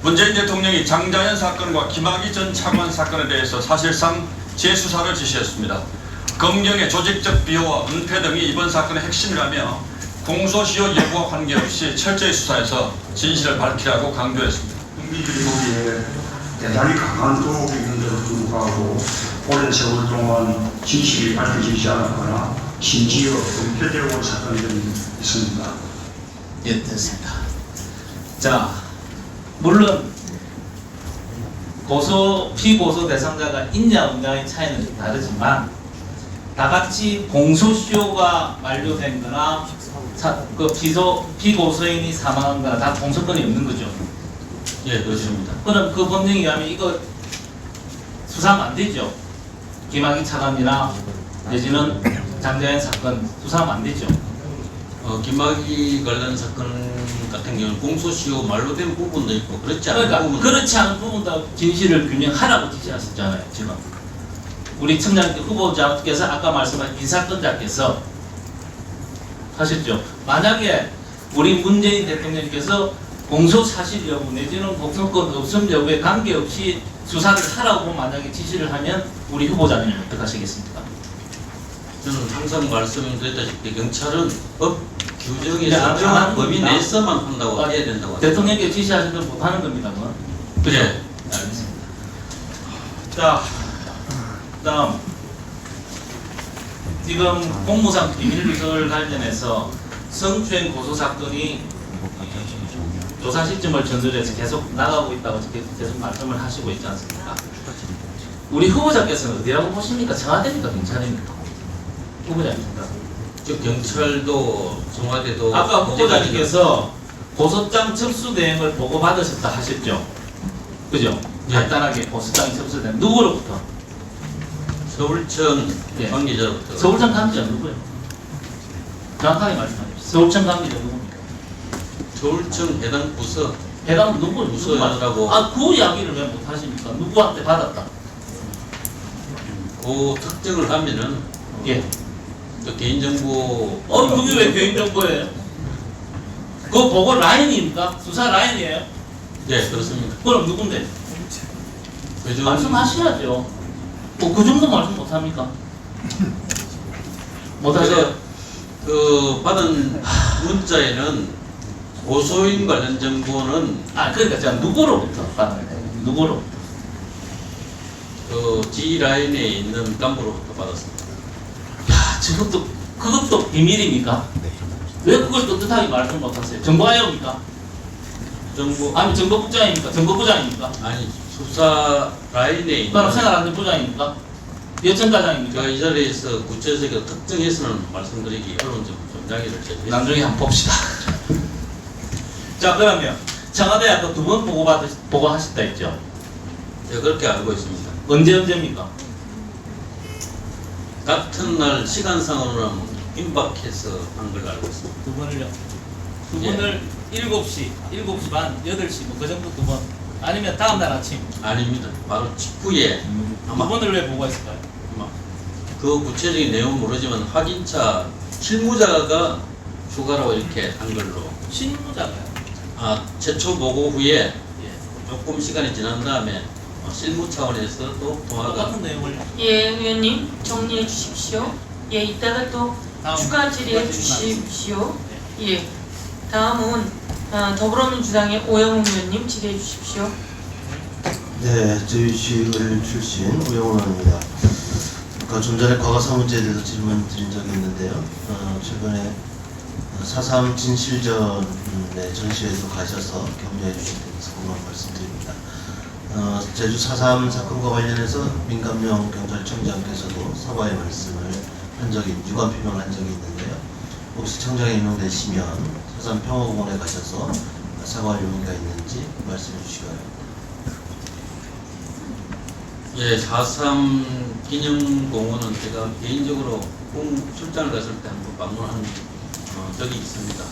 문재인 대통령이 장자연 사건과 김학의 전 차관 사건에 대해서 사실상 재수사를 지시했습니다. 검경의 조직적 비호와 은폐 등이 이번 사건의 핵심이라며 공소시효 예고와 관계없이 철저히 수사해서 진실을 밝히라고 강조했습니다. 국민들이 보기에 대단히 강한 도움이 있는데도 불구하고 오랜 세월 동안 진실이 밝혀지지 않았거나 심지어 은폐되어 온 사건들이 있습니다. 예, 됐습니다. 자, 물론 피고소 대상자가 있냐 없냐의 차이는 좀 다르지만 다 같이 공소시효가 만료된 거나 피고소인이 사망한 거나 다 공소권이 없는 거죠. 예, 그렇습니다. 그럼 그 법령에 의하면 이거 수사하면 안 되죠. 김학의 차관이나 내지는 장자연 사건 수사하면 안 되죠. 김학의 관련 사건 같은 경우는 공소시효 만료된 부분도 있고 그렇지 않은 부분도 그렇지 않은 부분도 진실을 규명하라고 지시하셨잖아요. 지금 우리 청장 후보자께서 아까 말씀하신 인사권자께서 하셨죠. 만약에 우리 문재인 대통령께서 공소 사실 여부 내지는 공소권 없음 여부에 관계없이 수사를 하라고 만약에 지시를 하면 우리 후보자님은 어떻게 하시겠습니까? 저는 항상 말씀드렸다시피 경찰은 법 규정에서 정한 범위 내에서만 한다고 해야 된다고 대통령께 지시하셔도 못하는 겁니다. 그죠? 네, 알겠습니다. 자, 다음 지금 공무상 비밀누설 관련해서 성추행 고소 사건이 조사 시점을 전제해서 계속 나가고 있다고 계속 말씀을 하시고 있지 않습니까? 우리 후보자께서는 어디라고 보십니까? 청와대입니까? 경찰입니까? 후보자입니까? 즉 경찰도 청와대도 아까 후보자님께서 고소장 접수 내용을 보고받으셨다 하셨죠? 그죠? 예. 간단하게 고소장이 접수된 누구로부터? 서울청 예. 관계자로부터 서울청 관계자 누구예요? 정확하게 말씀해 주세요. 서울청 관계자 누굽니까? 서울청 해당 부서 해당 누구 부서라고 그 이야기를 왜 못하십니까? 누구한테 받았다? 그 특정을 하면은 예. 또 개인정보 그게 왜 개인정보예요? 그거 보고 라인입니까? 수사 라인이에요? 네 그렇습니다. 그럼 누군데? 그중 말씀하셔야죠. 그 정도 말씀 못합니까? 못하세요? 그 받은 문자에는 고소인 관련 정보는 그러니까 제가 누구로부터 받았나요? 누구로부터? 그 G 라인에 있는 간부로부터 받았습니다. 그것도 비밀입니까? 왜 그걸 떳떳하게 말씀 못하세요? 정보화요입니까? 아니 정보부장입니까? 정보부장입니까? 아니 수사 라인에 있는 그럼 생활안전부장입니까? 여청과장입니까? 제가 이 자리에서 구체적으로 특정해서는 말씀드리기 어려운 점 이야기를 드리겠습니다. 나중에 한번 봅시다. 자 그러면 청와대 아까 2번 보고하셨다 했죠? 네 그렇게 알고 있습니다. 언제입니까? 같은 날 시간상으로는 임박해서 한 걸 알고 있습니다. 2번을요? 2번을 7시 반, 8시 뭐 그 정도 2번 아니면 다음 날 아침? 아닙니다. 바로 직후에 아마 2번을 왜 보고했을까요? 아마 그 구체적인 내용은 모르지만 확인차 실무자가 추가로 이렇게 한 걸로 실무자가요? 최초 보고 후에 조금 시간이 지난 다음에 실무 차원에서 또 통화가 똑같은 내용을 예, 의원님 정리해 주십시오. 예, 이따가 또 추가 질의해 주십시오. 예, 다음은 더불어민주당의 오영훈 의원님 질의해 주십시오. 네, 저희시의회 출신 오영훈 의원입니다. 좀 전에 과거사무제에 대해서 질문 드린 적이 있는데요. 최근에 4.3 진실전에 전시회에도 가셔서 격려해 주신 데서 고마운 말씀드립니다. 제주 4.3 사건과 관련해서 민감용 경찰청장께서도 사과의 말씀을 한 적이, 유감 표명을 한 적이 있는데요. 혹시 청장에 임명되시면 4.3 평화공원에 가셔서 사과할 용의가 있는지 말씀해 주시기 바랍니다. 예, 4.3 기념공원은 제가 개인적으로 출장을 갔을 때 한번 방문한 적이 있습니다.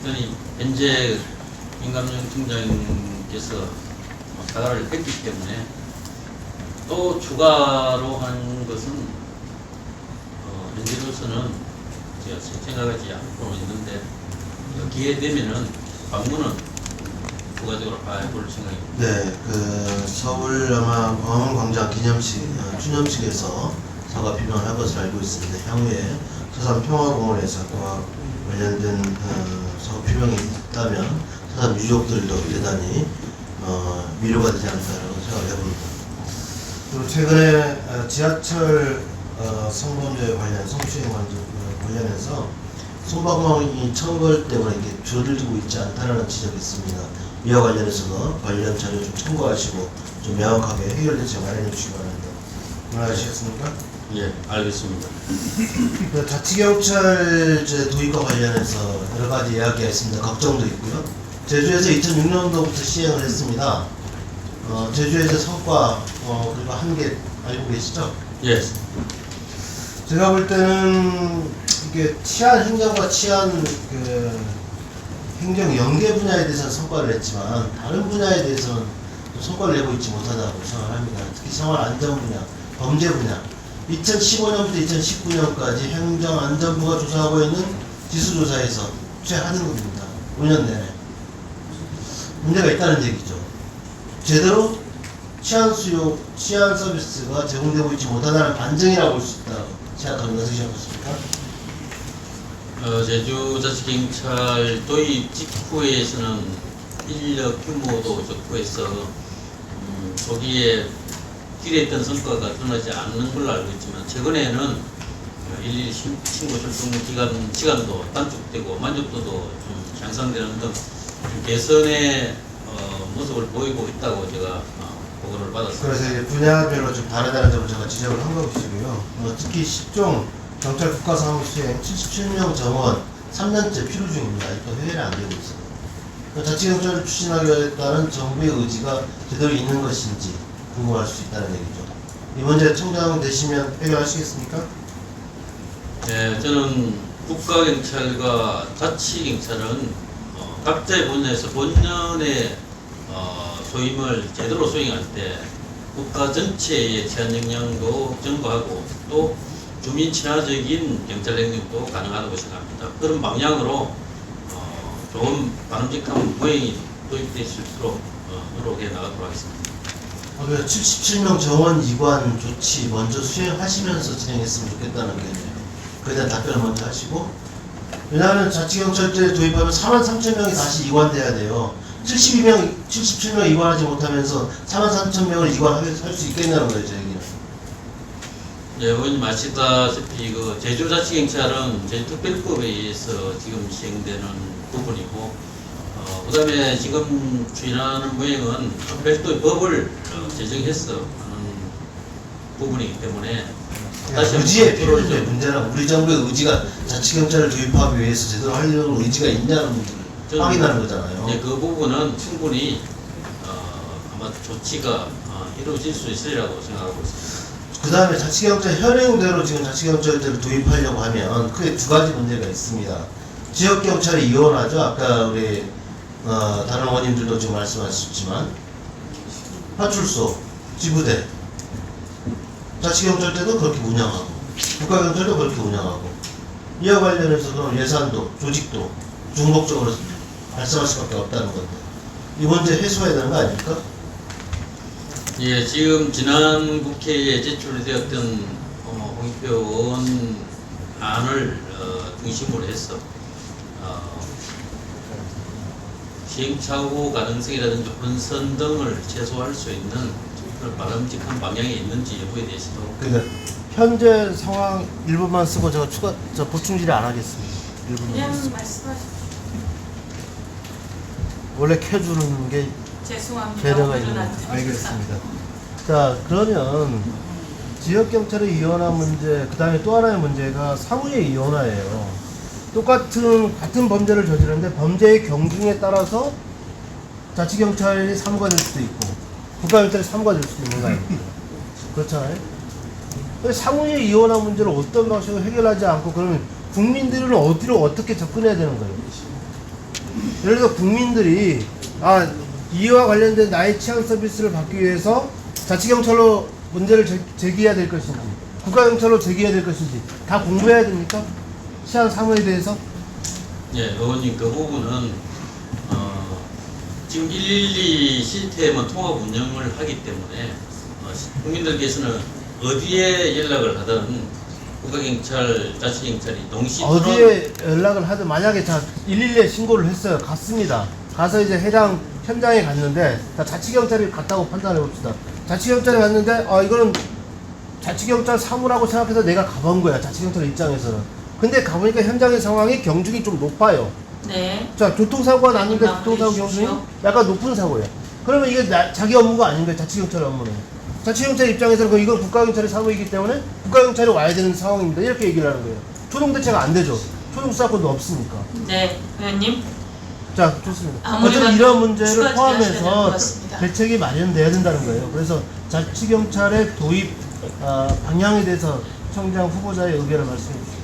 그랬더니 현재 민감용 청장께서 사과를 했기 때문에 또 추가로 하는 것은 현재로서는 제가 생각하지 않고 있는데 기회 되면은 방문은 부가적으로 해볼 생각입니다. 네, 서울 아마 광화문광장 추념식에서 사과 표명을 할 것을 알고 있습니다. 향후에 4.3 평화공원의 사건과 관련된 사과 표명이 있다면 4.3 유족들도 대단히 위로가 되지 않을까라고 생각을 해봅니다. 그리고 최근에 지하철 성범죄 관련 성추행 관련해서 손방망이 청걸 때문에 이게 줄어들고 있지 않다는 지적이 있습니다. 이와 관련해서도 관련 자료 좀 참고하시고 좀 명확하게 해결 대책 마련해 주시기 바랍니다. 문화하시겠습니까? 예, 알겠습니다. 자치경찰제 도입과 관련해서 여러 가지 이야기가 있습니다. 걱정도 있고요. 제주에서 2006년도부터 시행을 했습니다. 제주에서 성과 그리고 한계 알고 계시죠? 예. 제가 볼 때는 이게 치안 행정과 치안 행정 연계 분야에 대해서는 성과를 냈지만 다른 분야에 대해서는 성과를 내고 있지 못하다고 생각합니다. 특히 생활 안전 분야, 범죄 분야. 2015년부터 2019년까지 행정안전부가 조사하고 있는 지수조사에서 최하등급입니다. 5년 내내. 문제가 있다는 얘기죠. 제대로 치안 수요, 치안 서비스가 제공되고 있지 못하다는 반증이라고 볼 수 있다고 생각하는 것을 생각하십니까? 제주자치경찰 도입 직후에서는 인력 규모도 적고 해서 거기에 기대했던 성과가 드러나지 않는 걸로 알고 있지만 최근에는 일일이 신고 출동 시간도 단축되고 만족도도 좀 향상되는 등 개선의 모습을 보이고 있다고 제가 보고를 받았습니다. 그래서 이제 분야별로 좀 다르다는 점을 제가 지적을 한 것이고요. 특히 10종 경찰 국가사무수행 77명 정원 3년째 필요 중입니다. 아직도 해결이 안 되고 있습니다. 자치경찰을 추진하겠다는 정부의 의지가 제대로 있는 것인지 궁금할 수 있다는 얘기죠. 이 문제 청장 되시면 해결하시겠습니까? 네, 저는 국가경찰과 자치경찰은 각자의 분야에서 본연의 소임을 제대로 수행할 때 국가 전체의 제한 역량도 증거하고 또 주민 친화적인 경찰 행정도 가능하다고 생각합니다. 그런 방향으로 좋은 바람직한 무행이 도입될 수 있도록 노력해 나가도록 하겠습니다. 77명 정원 이관 조치 먼저 수행하시면서 진행했으면 좋겠다는 게 그에 대한 답변을 먼저 하시고, 왜냐하면 자치경찰제 도입하면 43,000명이 다시 이관돼야 돼요. 77명 이관하지 못하면서 43,000명을 이관할 수 있겠냐는 거예요, 제 얘기는. 네, 의원님 아시다시피 그 제주자치경찰은 제주특별법에 의해서 지금 시행되는 부분이고, 그다음에 지금 추진하는 무행은 별도의 법을 제정해서 하는 부분이기 때문에 다시 의지의 필요인데 문제는 우리 정부의 의지가 자치경찰을 도입하기 위해서 제대로 하려는 의지가 있냐는 문제를 확인하는 거잖아요. 네, 그 부분은 충분히 아마 조치가 이루어질 수 있으리라고 생각하고 있습니다. 그 다음에 자치경찰 현행대로 지금 자치경찰제를 도입하려고 하면 크게 두 가지 문제가 있습니다. 지역경찰이 이원하죠. 아까 우리 다른 의원님들도 지금 말씀하셨지만 파출소, 지부대, 자치경찰대도 그렇게 운영하고 국가경찰도 그렇게 운영하고 이와 관련해서 그런 예산도 조직도 중복적으로 발생할 수밖에 없다는 건데 이 문제 해소해야 되는 거 아닙니까? 예, 지금 지난 국회에 제출되었던 홍익표 의원 안을 중심으로 해서 시행착오 가능성이라든지 혼선 등을 최소화할 수 있는 그런 바람직한 방향이 있는지 여부에 대해서도. 그러니까 현재 상황 일부만 쓰고 제가 보충 질의 안 하겠습니다. 그냥 말씀하십시오. 원래 켜주는 게 죄송합니다. 배려가 있는 알겠습니다. 자, 그러면 지역경찰의 이원화 문제, 그 다음에 또 하나의 문제가 사무의 이원화예요. 같은 범죄를 저지르는데 범죄의 경중에 따라서 자치경찰이 사무가 될 수도 있고 국가경찰이 사무가 될 수도 있는 거 아닙니까? 그렇잖아요. 사무의 이원화 문제를 어떤 방식으로 해결하지 않고 그러면 국민들은 어디로 어떻게 접근해야 되는 거예요? 예를 들어 국민들이 이와 관련된 나의 치안 서비스를 받기 위해서 자치경찰로 문제를 제기해야 될 것인지 국가경찰로 제기해야 될 것인지 다 공부해야 됩니까? 치안 사무에 대해서? 예, 의원님 그 부분은 지금 112 시스템은 통합 운영을 하기 때문에 국민들께서는 어디에 연락을 하든 국가경찰, 자치경찰이 동시 어디에 연락을 하든 만약에 112에 신고를 했어요. 갔습니다. 가서 이제 해당 현장에 갔는데 자치경찰이 갔다고 판단해 봅시다. 자치경찰이 갔는데 이거는 자치경찰 사무라고 생각해서 내가 가본 거야. 자치경찰 입장에서는. 근데 가보니까 현장의 상황이 경중이 좀 높아요. 네. 자, 교통사고가 났는데 교통사고 경중이 약간 높은 사고예요. 그러면 이게 자기 업무가 아닌가요? 자치경찰 업무는. 자치경찰 입장에서는 이건 국가경찰의 사무이기 때문에 국가경찰이 와야 되는 상황입니다. 이렇게 얘기를 하는 거예요. 초동대체가 안 되죠. 초동수사권도 없으니까. 네, 의원님. 자, 좋습니다. 어쨌든 이런 문제를 포함해서 대책이 마련돼야 된다는 거예요. 그래서 자치경찰의 도입 방향에 대해서 청장 후보자의 의견을 말씀해 주시죠.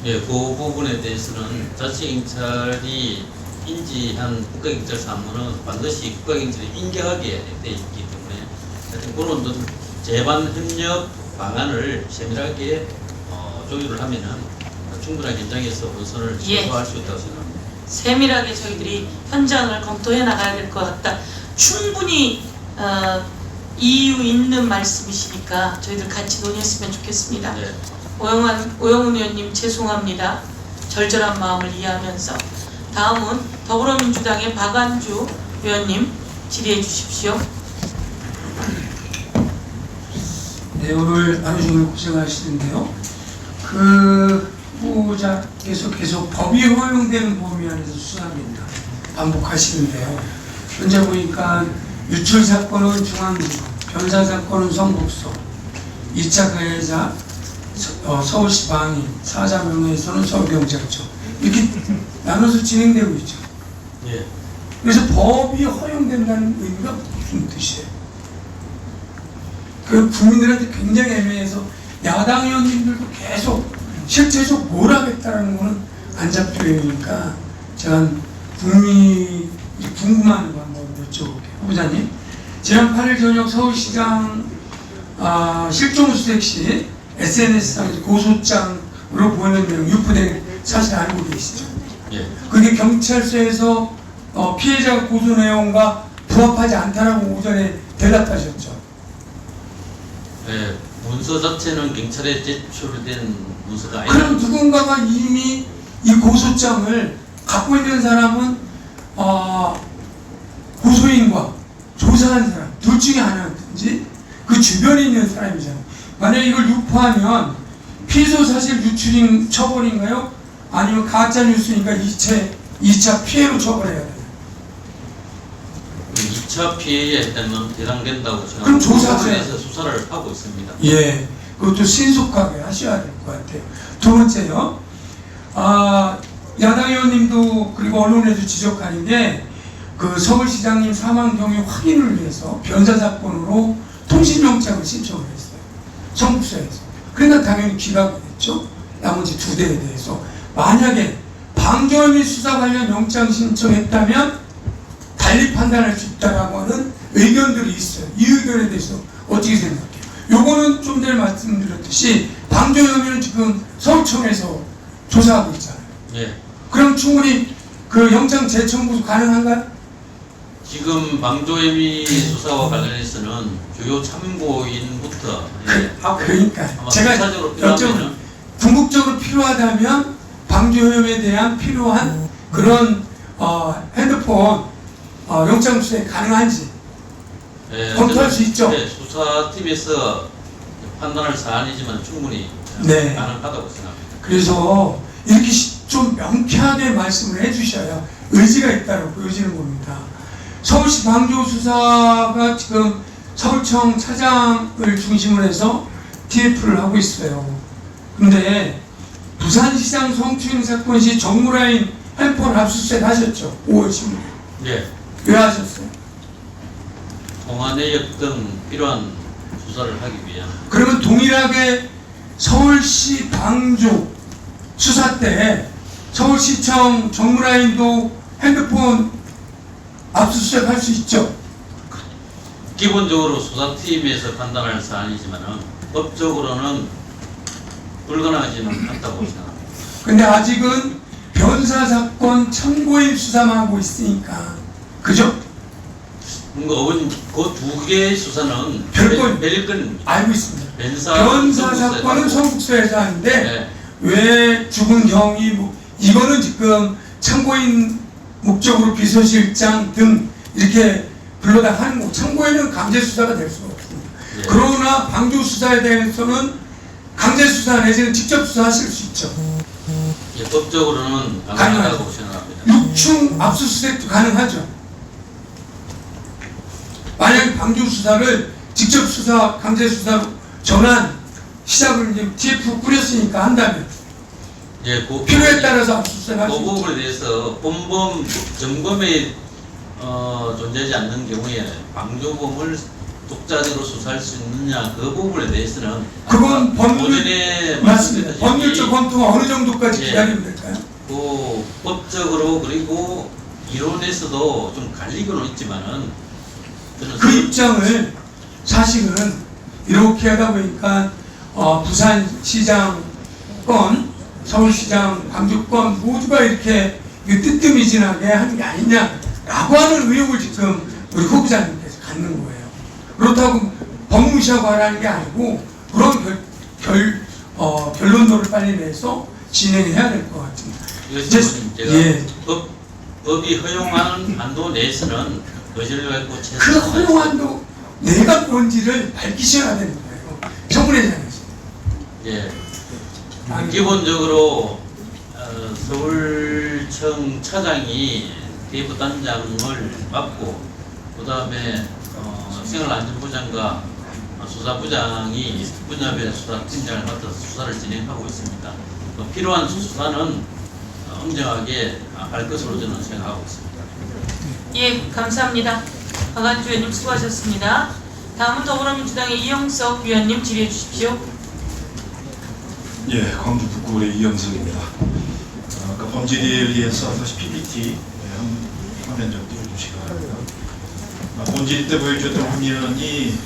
예, 그 부분에 대해서는 자치경찰이 인지한 국가경찰 사무는 반드시 국가경찰이 인정하게 돼 있기 때문에 하여튼 그런 재반 협력 방안을 세밀하게 조율을 하면은 충분한 현장에서 혼선을 최소화할 수 있다고 생각합니다. 세밀하게 저희들이 현장을 검토해 나가야 될 것 같다. 충분히 이유 있는 말씀이시니까 저희들 같이 논의했으면 좋겠습니다. 네. 오영훈 의원님 죄송합니다. 절절한 마음을 이해하면서 다음은 더불어민주당의 박안주 의원님 질의해 주십시오. 대우를 하루 종일 고생하시는데요. 그 후보자께서 계속 법이 허용되는 범위 안에서 수사합니다. 반복하시는데요. 현재 보니까 유출 사건은 중앙지검, 변사 사건은 성북서, 2차 가해자 서울시 방위, 4자 명예훼손은 서울경찰청 이렇게 나눠서 진행되고 있죠. 예. 그래서 법이 허용된다는 의미가 무슨 뜻이에요? 그 국민들한테 굉장히 애매해서 야당 의원님들도 계속 실제적으로 뭘 하겠다라는 거는 안 잡혀있으니까 제가 국민이 궁금한 거 한번 여쭤볼게요. 후보자님, 지난 8일 저녁 서울시장 실종수색 시 SNS상에서 고소장으로 보이는 내용 유포된 사실 알고 계시죠? 예. 그게 경찰서에서 피해자 고소 내용과 부합하지 않다라고 오전에 대답하셨죠? 네, 문서 자체는 경찰에 제출된 문서가 아니라. 그럼 누군가가 이미 이 고소장을 갖고 있는 사람은 고소인과 조사한 사람 둘 중에 하나든지 그 주변에 있는 사람이잖아요. 만약에 이걸 유포하면 피소 사실 유출인 처벌인가요? 아니면 가짜 뉴스니까 2차 피해로 처벌해야 돼요. 2차 피해에 해당은 해당된다고 그럼 생각합니다. 조사하세요. 부분에서 수사를 하고 있습니다. 예, 그것도 신속하게 하셔야 될 것 같아요. 두 번째요. 야당 의원님도 그리고 언론에도 지적하는 게 그 서울시장님 사망 경위 확인을 위해서 변사 사건으로 통신영장을 신청을 했어요. 성북서에서. 그러니까 당연히 기각이 됐죠. 나머지 두 대에 대해서. 만약에 방조혐의 수사 관련 영장 신청했다면 달리 판단할 수 있다라고 하는 의견들이 있어요. 이 의견에 대해서 어떻게 생각해요? 요거는 좀 전에 말씀드렸듯이 방조 혐의는 지금 서울청에서 조사하고 있잖아요. 예. 그럼 충분히 그 영장 재청구 가능한가요? 지금 방조혐의 수사와 관련해서는 주요 참고인부터 그러니까 제가 수사적으로 필요하면 궁극적으로 필요하다면 방조혐의에 대한 필요한 그런 핸드폰 영장 수사 가능한지 검토할 수 있죠. 네, 수사팀에서 판단할 사안이지만 충분히 네. 가능하다고 생각합니다. 그래서 이렇게 좀 명쾌하게 말씀을 해주셔야 의지가 있다고 보여지는 겁니다. 서울시 방조 수사가 지금 서울청 차장을 중심으로 해서 TF를 하고 있어요. 근데 부산시장 성추행 사건 시 정무라인 핸폰 압수수색 하셨죠? 5월 16일. 예. 왜 하셨어요? 통화 내역 등 필요한 수사를 하기 위한. 그러면 동일하게 서울시 방조 수사 때 서울시청 정무라인도 핸드폰 압수수색 할 수 있죠? 기본적으로 수사팀에서 판단할 사안이지만은 법적으로는 불가능하지는 않다고 생각합니다. 근데 아직은 변사 사건 참고인 수사만 하고 있으니까 그죠? 그 두 개의 수사는 별건 알고 있습니다. 변사 사건은 성북서에서 하는데 네. 왜 죽은 경위 이거는 지금 참고인 목적으로 비서실장 등 이렇게 불러다 하는 거 참고인은 강제 수사가 될 수가 없습니다. 네. 그러나 방조 수사에 대해서는 강제 수사 내지는 직접 수사하실 수 있죠. 예, 법적으로는 가능하다고 생각합니다. 6층 압수수색도 가능하죠. 만약에 방조 수사를 직접 수사, 강제 수사로 전환 시작을 이제 TF 꾸렸으니까 한다면 예, 필요에 따라서 압수수색할 수 있죠. 그 부분에 대해서 본범 점검에 존재하지 않는 경우에 방조범을 독자적으로 수사할 수 있느냐 그 부분에 대해서는 그건 오전에 맞습니다. 법률적 검토가 어느 정도까지 예. 기다리면 될까요? 그 법적으로 그리고 이론에서도 좀 갈리고는 있지만은 저는 그 입장을 사실은 이렇게 하다 보니까 부산시장 건, 서울시장 광주권 모두가 이렇게 뜨뜻미진하게 하는 게 아니냐라고 하는 의혹을 지금 우리 후보자님께서 갖는 거예요. 그렇다고 법무시하고 하라는 게 아니고 그런 결론도를 빨리 내서 진행해야 될 것 같습니다. 이것은 제가 예. 법이 허용하는 한도 내에서는 의지를 갖고 그 허용한도 내가 뭔지를 밝히셔야 되는 거예요. 청문회잖아요. 예. 기본적으로 서울청 차장이 대부단장을 맡고 그 다음에 생활안전부장과 수사부장이 분야별 수사팀장을 맡아서 수사를 진행하고 있습니다. 필요한 수사는 엄정하게 할 것으로 저는 생각하고 있습니다. 예, 감사합니다. 박한주 의원님 수고하셨습니다. 다음은 더불어민주당의 이영석 위원님 질의해 주십시오. 예, 광주 북구의 이영석입니다. 아까 범죄에 의해서 다시 PPT 화면 좀 띄워주시기 바랍니다. 본질 때 보여줬던 화면이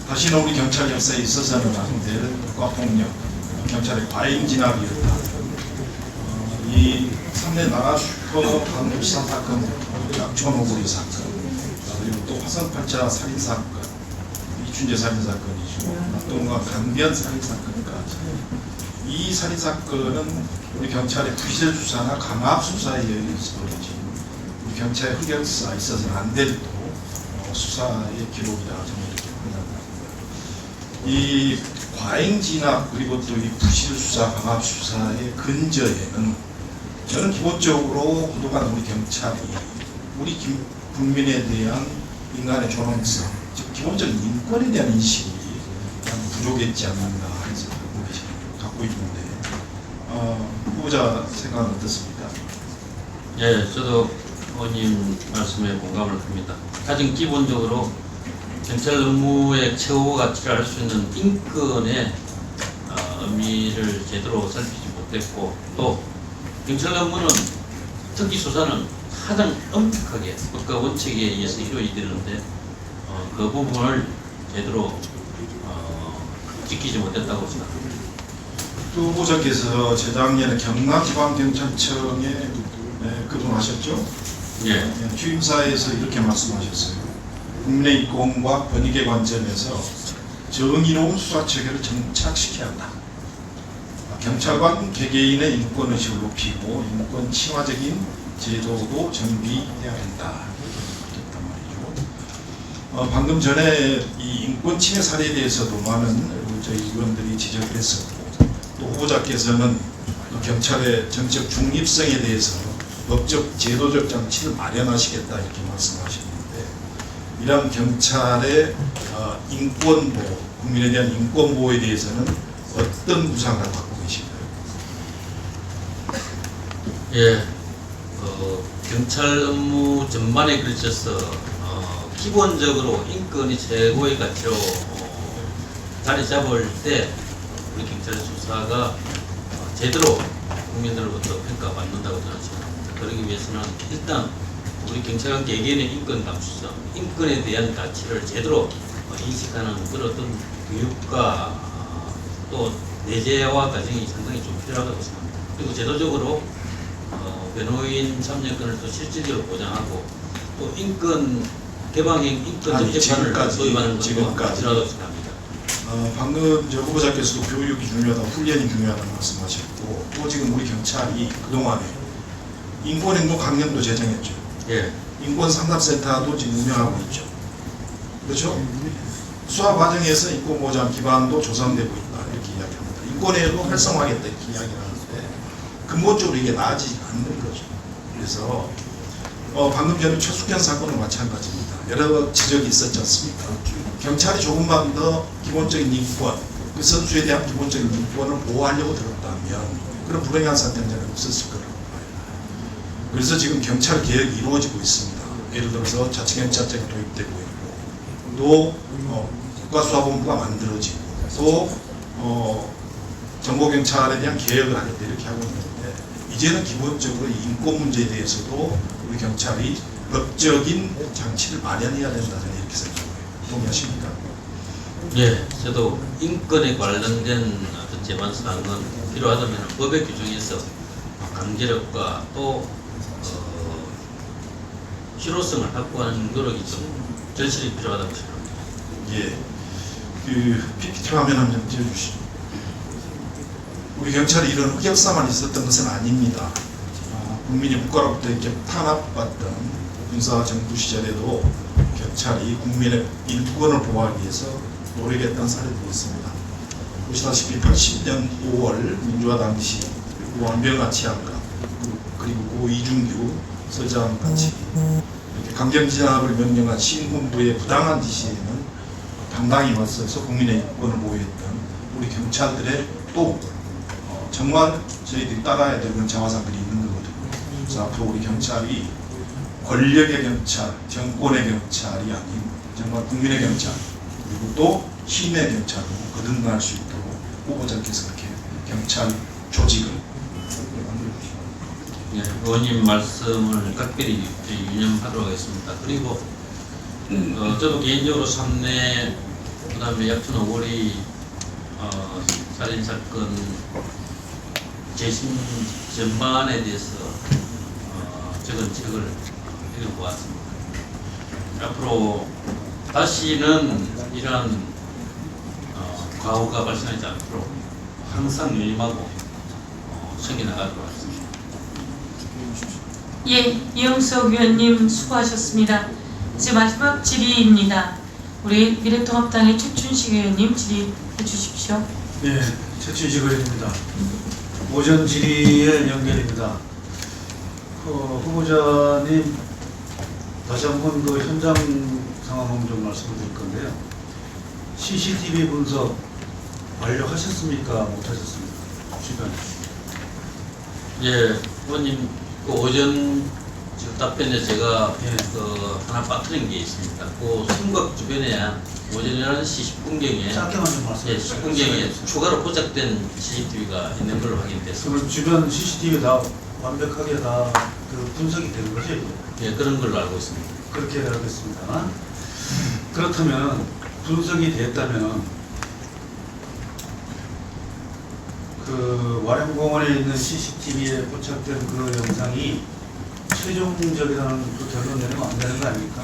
다시는 우리 경찰 역사에 있어서는 안 될 과폭력, 경찰의 과잉 진압이었다. 이 3대 나라 슈퍼 방불사 사건, 약촌오구리 사건, 그리고 또 화성팔자 살인사건, 이춘재 살인사건이죠. 낙동과 강변 살인사건까지. 이 살인사건은 우리 경찰의 부실 수사나 강압 수사에 의해서 벌어진 우리 경찰의 흑역사에 있어서는 안 될 수사의 기록이다. 저는 이렇게 판단합니다. 이 과잉 진압 그리고 또 이 부실 수사, 강압 수사의 근저에는 저는 기본적으로 그동안 우리 경찰이 우리 국민에 대한 인간의 존엄성, 즉 기본적인 인권에 대한 인식이 부족했지 않나 하는 생각을 갖고 있는데 후보자 생각은 어떻습니까? 예, 저도 의원님 말씀에 공감을 합니다. 가장 기본적으로 경찰 업무의 최고 가치를 할 수 있는 인권의 의미를 제대로 살피지 못했고 또 경찰 업무는 특히 수사는 가장 엄격하게 국가 원칙에 의해서 이루어야 되는데 그 부분을 제대로 지키지 못했다고 생각합니다. 또 후보자께서 재작년에 경남지방경찰청에 근무하셨죠? 예. 취임사에서 이렇게 말씀하셨어요. 국민의 인권과 권익의 관점에서 정의로운 수사 체계를 정착시켜야 한다. 경찰관 개개인의 인권의식을 높이고 인권 친화적인 제도도 정비해야 한다. 방금 전에 이 인권 침해 사례에 대해서도 많은 저희 의원들이 지적을 했었고 또 후보자께서는 경찰의 정책 중립성에 대해서 법적 제도적 장치를 마련하시겠다 이렇게 말씀하셨는데 이런 경찰의 인권보호, 국민에 대한 인권보호에 대해서는 어떤 구상을 갖고 계신가요? 예, 경찰 업무 전반에 걸쳐서 기본적으로 인권이 최고의 가치로 자리 잡을 때 우리 경찰 수사가 제대로 국민들로부터 평가받는다고 저는 생각합니다. 그러기 위해서는 일단 우리 경찰관 개개인의 인권 감수성, 인권에 대한 가치를 제대로 인식하는 그런 어떤 교육과 또 내재화 과정이 상당히 좀 필요하다고 생각합니다. 그리고 제도적으로 변호인 참여권을 또 실질적으로 보장하고 또 인권 개방형 인권 정책관을 도입하는 것도 필요하다고 생각합니다. 방금 저 후보자께서도 교육이 중요하다, 훈련이 중요하다고 말씀하셨고 또 지금 우리 경찰이 그동안에 인권행동 강령도 제정했죠. 예. 인권상담센터도 지금 운영하고 있죠. 그렇죠? 수사 과정에서 인권보장 기반도 조성되고 있다 이렇게 이야기합니다. 인권회도 활성화하겠다 이렇게 이야기를 하는데 근본적으로 이게 나아지지 않는 거죠. 그래서 방금 전에 최숙현 사건은 마찬가지입니다. 여러 지적이 있었지 않습니까? 경찰이 조금만 더 기본적인 인권, 그 선수에 대한 기본적인 인권을 보호하려고 들었다면 그런 불행한 사태는 잘 없었을 거라고 봐요. 그래서 지금 경찰 개혁이 이루어지고 있습니다. 예를 들어서 자치경찰청이 도입되고 있고 또 국가수사본부가 만들어지고 또 정보경찰에 대한 개혁을 하겠다 이렇게 하고 있는데 이제는 기본적으로 이 인권 문제에 대해서도 우리 경찰이 법적인 장치를 마련해야 된다 저는 이렇게 생각합니다. 동의하십니까? 예, 저도 인권에 관련된 어떤 제반 사항은 필요하다면 법의 규정에서 강제력과 또 실효성을 확보하는 노력이 좀 절실히 필요하다고 생각합니다. 예, 그 PPT 화면 한번 띄워주시죠. 우리 경찰이 이런 흑역사만 있었던 것은 아닙니다. 국민이 국가로부터 이렇게 탄압받던 군사 정부 시절에도 경찰이 국민의 인권을 보호하기 위해서 노리겠다는 사례도 있습니다. 보시다시피 80년 5월 민주화 당시 왕병아 치안과 그리고 고 이준규 서장 같이 이렇게 강경 진압을 명령한 신군부의 부당한 지시에는 당당히 맞서서 국민의 인권을 보호했던 우리 경찰들의 또 정말 저희들이 따라야 될 그런 자화상들이 있는 거거든요. 그래서 앞으로 우리 경찰이 권력의 경찰, 정권의 경찰이 아닌 정말 국민의 경찰 그리고 또 힘의 경찰로 거듭날 수 있도록 후보자께서 그렇게 경찰 조직을 만들고 싶습니다. 예, 의원님 말씀을 각별히 유념하도록 하겠습니다. 그리고 저도 개인적으로 삼내 그다음에 약촌 오거리 살인 사건 재심 전반에 대해서 적은 책을 읽어보았습니다. 앞으로 다시는 이러한 과오가 발생하지 않도록 항상 유념하고 챙겨나가도록 하겠습니다. 예, 이영석 의원님 수고하셨습니다. 이제 마지막 질의입니다. 우리 미래통합당의 최춘식 의원님 질의해 주십시오. 네, 최춘식 의원입니다. 오전 질의의 연결입니다. 후보자님 다시 한번 그 현장 상황을 좀 말씀을 드릴 건데요. CCTV 분석 완료하셨습니까? 못하셨습니까? 주변에. 예, 의원님 그 오전 답변에 제가 하나 빠뜨린 게 있습니다. 그 순각 주변에 오전 11시 10분경에 짧게만 좀 말씀해 주세요. 10분경에 추가로 포착된 CCTV가 있는 걸로 확인됐습니다. 그러면 주변 CCTV 다 완벽하게 다 그 분석이 되는 거죠? 예, 그런 걸로 알고 있습니다. 그렇게 알겠습니다. 그렇다면 분석이 됐다면 그 와룡공원에 있는 CCTV에 포착된 그 영상이 최종적이라는 그 결론 내리면 안 되는 거 아닙니까?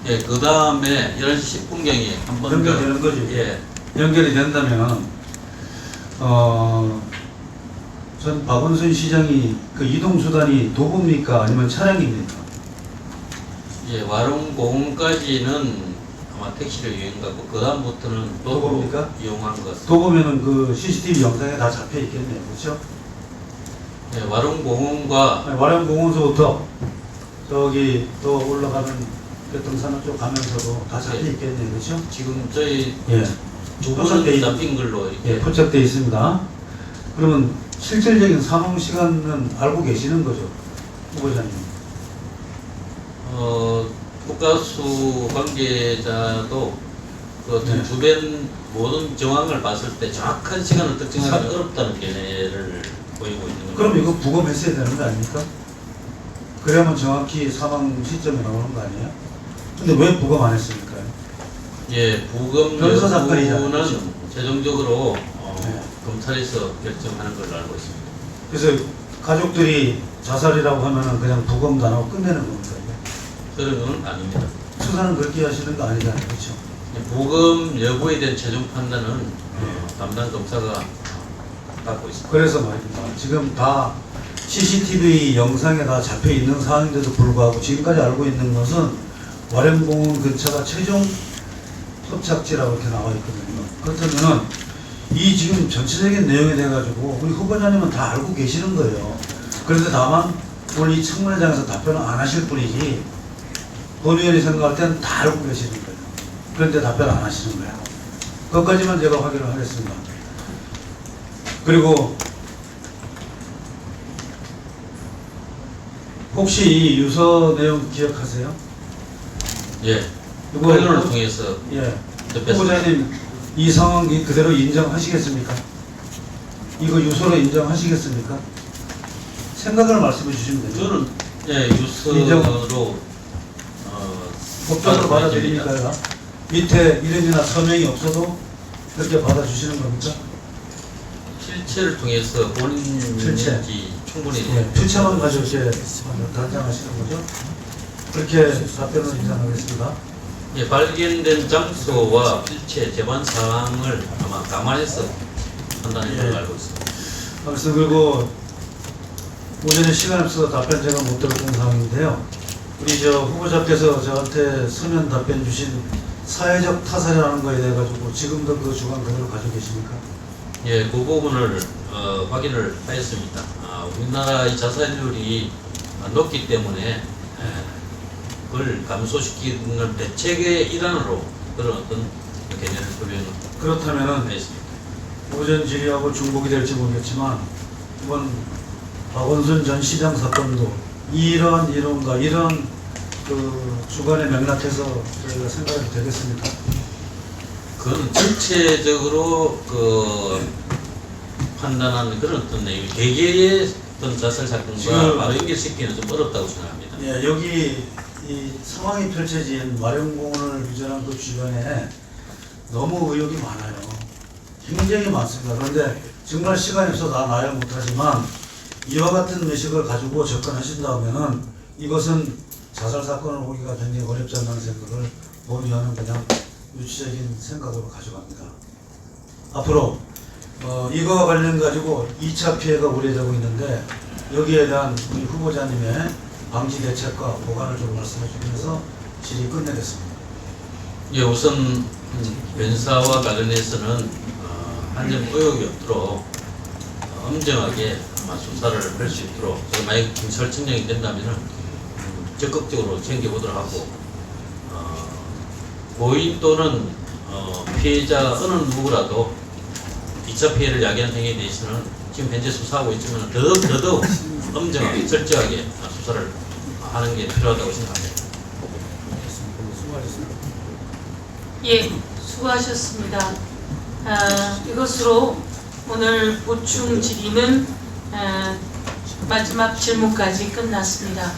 예, 그 다음에 11시 10분경에 한 번 연결되는 거죠. 예. 연결이 된다면 전 박원순 시장이 그 이동 수단이 도보입니까 아니면 차량입니까? 예, 와룡공원까지는 아마 택시를 이용한 것 같고 그 다음부터는 도보입니까? 이용한 것 같습니다. 도보면은 그 CCTV 영상에 다 잡혀 있겠네요, 그렇죠? 예, 와룡공원과 와룡공원서부터 저기 또 올라가는 교통산업 쪽 가면서도 다 잡혀 있겠네요, 그렇죠? 지금 저희 두 포착돼 분은 잡힌 걸로 이렇게 포착돼 있습니다. 그러면 실질적인 사망 시간은 알고 계시는 거죠, 후보자님? 국가수 관계자도 그 주변 모든 정황을 봤을 때 정확한 시간을 특정하기 어렵다는 견해를 보이고 있는 겁니다. 그럼 이거 부검했어야 되는 거 아닙니까? 그래야만 정확히 사망 시점이 나오는 거 아니에요? 근데 왜 부검 안 했습니까? 예, 부검 변사 사건이잖아요, 여부는 그렇죠? 최종적으로 검찰에서 결정하는 걸로 알고 있습니다. 그래서 가족들이 자살이라고 하면은 그냥 부검도 안 하고 끝내는 겁니다. 그런 건 아닙니다. 수사는 그렇게 하시는 거 아니잖아요, 그렇죠? 부검 여부에 대한 최종 판단은 담당 검사가 갖고 있습니다. 그래서 말입니다. 지금 다 CCTV 영상에 다 잡혀 있는 상황인데도 불구하고 지금까지 알고 있는 것은 와룡공원 근처가 최종 포착지라고 이렇게 나와 있거든요. 그렇다면은 이 지금 전체적인 내용에 대해 가지고 우리 후보자님은 다 알고 계시는 거예요. 그런데 다만 오늘 이 청문회장에서 답변을 안 하실 뿐이지 본의원이 생각할 때는 다 알고 계시는 거예요. 그런데 답변 안 하시는 거예요. 그것까지만 제가 확인을 하겠습니다. 그리고 혹시 이 유서 내용 기억하세요? 예. 이거 언론을 통해서 후보자님 이 상황 그대로 인정하시겠습니까? 이거 유서로 인정하시겠습니까? 생각을 말씀해 주시면 됩니다. 저는 유서로 법적으로 받아들이니까요. 밑에 이름이나 서명이 없어도 그렇게 받아주시는 겁니까? 실체를 통해서 본인인지 충분히 필체만 가지고 이렇게 단장하시는 거죠? 그렇게 답변을 인정하겠습니다. 예, 발견된 장소와 필체, 재반 사항을 아마 감안해서 판단한 걸로 알고 있습니다. 그래서 그리고 오전에 시간이 없어서 답변 제가 못 들었던 상황인데요. 우리 저 후보자께서 저한테 서면 답변 주신 사회적 타살이라는 거에 대해 가지고 지금도 그 주관 그대로 가지고 계십니까? 예, 그 부분을 확인을 하였습니다. 우리나라의 자살률이 높기 때문에 그걸 감소시키는 대책의 일환으로 그런 어떤 개념을 표명을 그렇다면은 했습니다. 오전 질의하고 중복이 될지 모르겠지만 이번 박원순 전 시장 사건도 이런 이론과 이런 그 주관의 맥락에서 저희가 생각해도 되겠습니까? 그건 전체적으로 그 판단하는 그런 어떤 내용, 개개의 어떤 자살 사건과 바로 연결시키기는 좀 어렵다고 생각합니다. 예, 여기 이 상황이 펼쳐진 와룡공원을 비전한 그 주변에 너무 의혹이 많아요. 굉장히 많습니다. 그런데 정말 시간이 없어서 다 나열 못하지만 이와 같은 의식을 가지고 접근하신다면은 이것은 자살 사건을 보기가 굉장히 어렵지 않다는 생각을 본의원은 그냥 유치적인 생각으로 가져갑니다. 앞으로 이거와 관련 가지고 2차 피해가 우려되고 있는데 여기에 대한 우리 후보자님의 방지 대책과 보관을 좀 말씀해 주면서 질의 끝내겠습니다. 예, 우선 변사와 관련해서는 한 점 의혹이 없도록 엄정하게 아마 수사를 할 수 있도록 제가 만약 경찰청장이 된다면은 적극적으로 챙겨보도록 하고 고의 또는 피해자 어느 누구라도 2차 피해를 야기한 행위에 대해서는 지금 현재 수사하고 있지만 더더욱 엄정하게 철저하게 수사를 하는 게 필요하다고 생각합니다. 예, 수고하셨습니다. 이것으로 오늘 보충 질의는 마지막 질문까지 끝났습니다.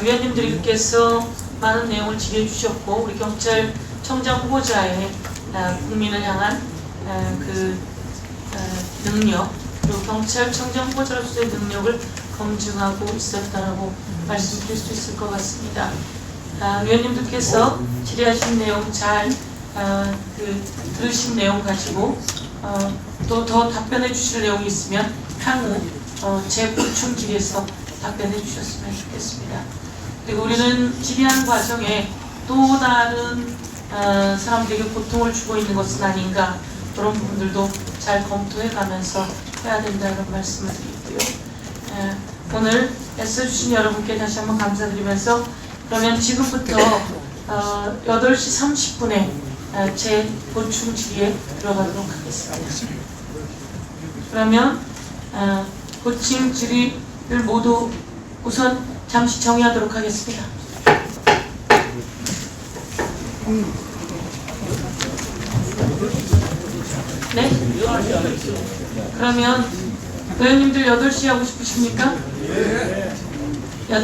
위원님들께서 많은 내용을 질의해 주셨고 우리 경찰청장 후보자의 국민을 향한 능력 그리고 경찰청장 후보자로서의 능력을 검증하고 있었다라고 말씀드릴 수 있을 것 같습니다. 위원님들께서 질의하신 내용 잘 들으신 내용 가지고 또 더 답변해 주실 내용이 있으면 향후 재보충 질의에서 답변해 주셨으면 좋겠습니다. 그리고 우리는 질의하는 과정에 또 다른 사람들에게 고통을 주고 있는 것은 아닌가 그런 부분들도 잘 검토해 가면서 해야 된다는 말씀을 드리고요. 오늘 애써주신 여러분께 다시 한번 감사드리면서 그러면 지금부터 8시 30분에 제 보충 질의에 들어가도록 하겠습니다. 그러면 보충 질의를 모두 우선 잠시 정의하도록 하겠습니다. 네? 그러면 의원님들 8시 하고 싶으십니까?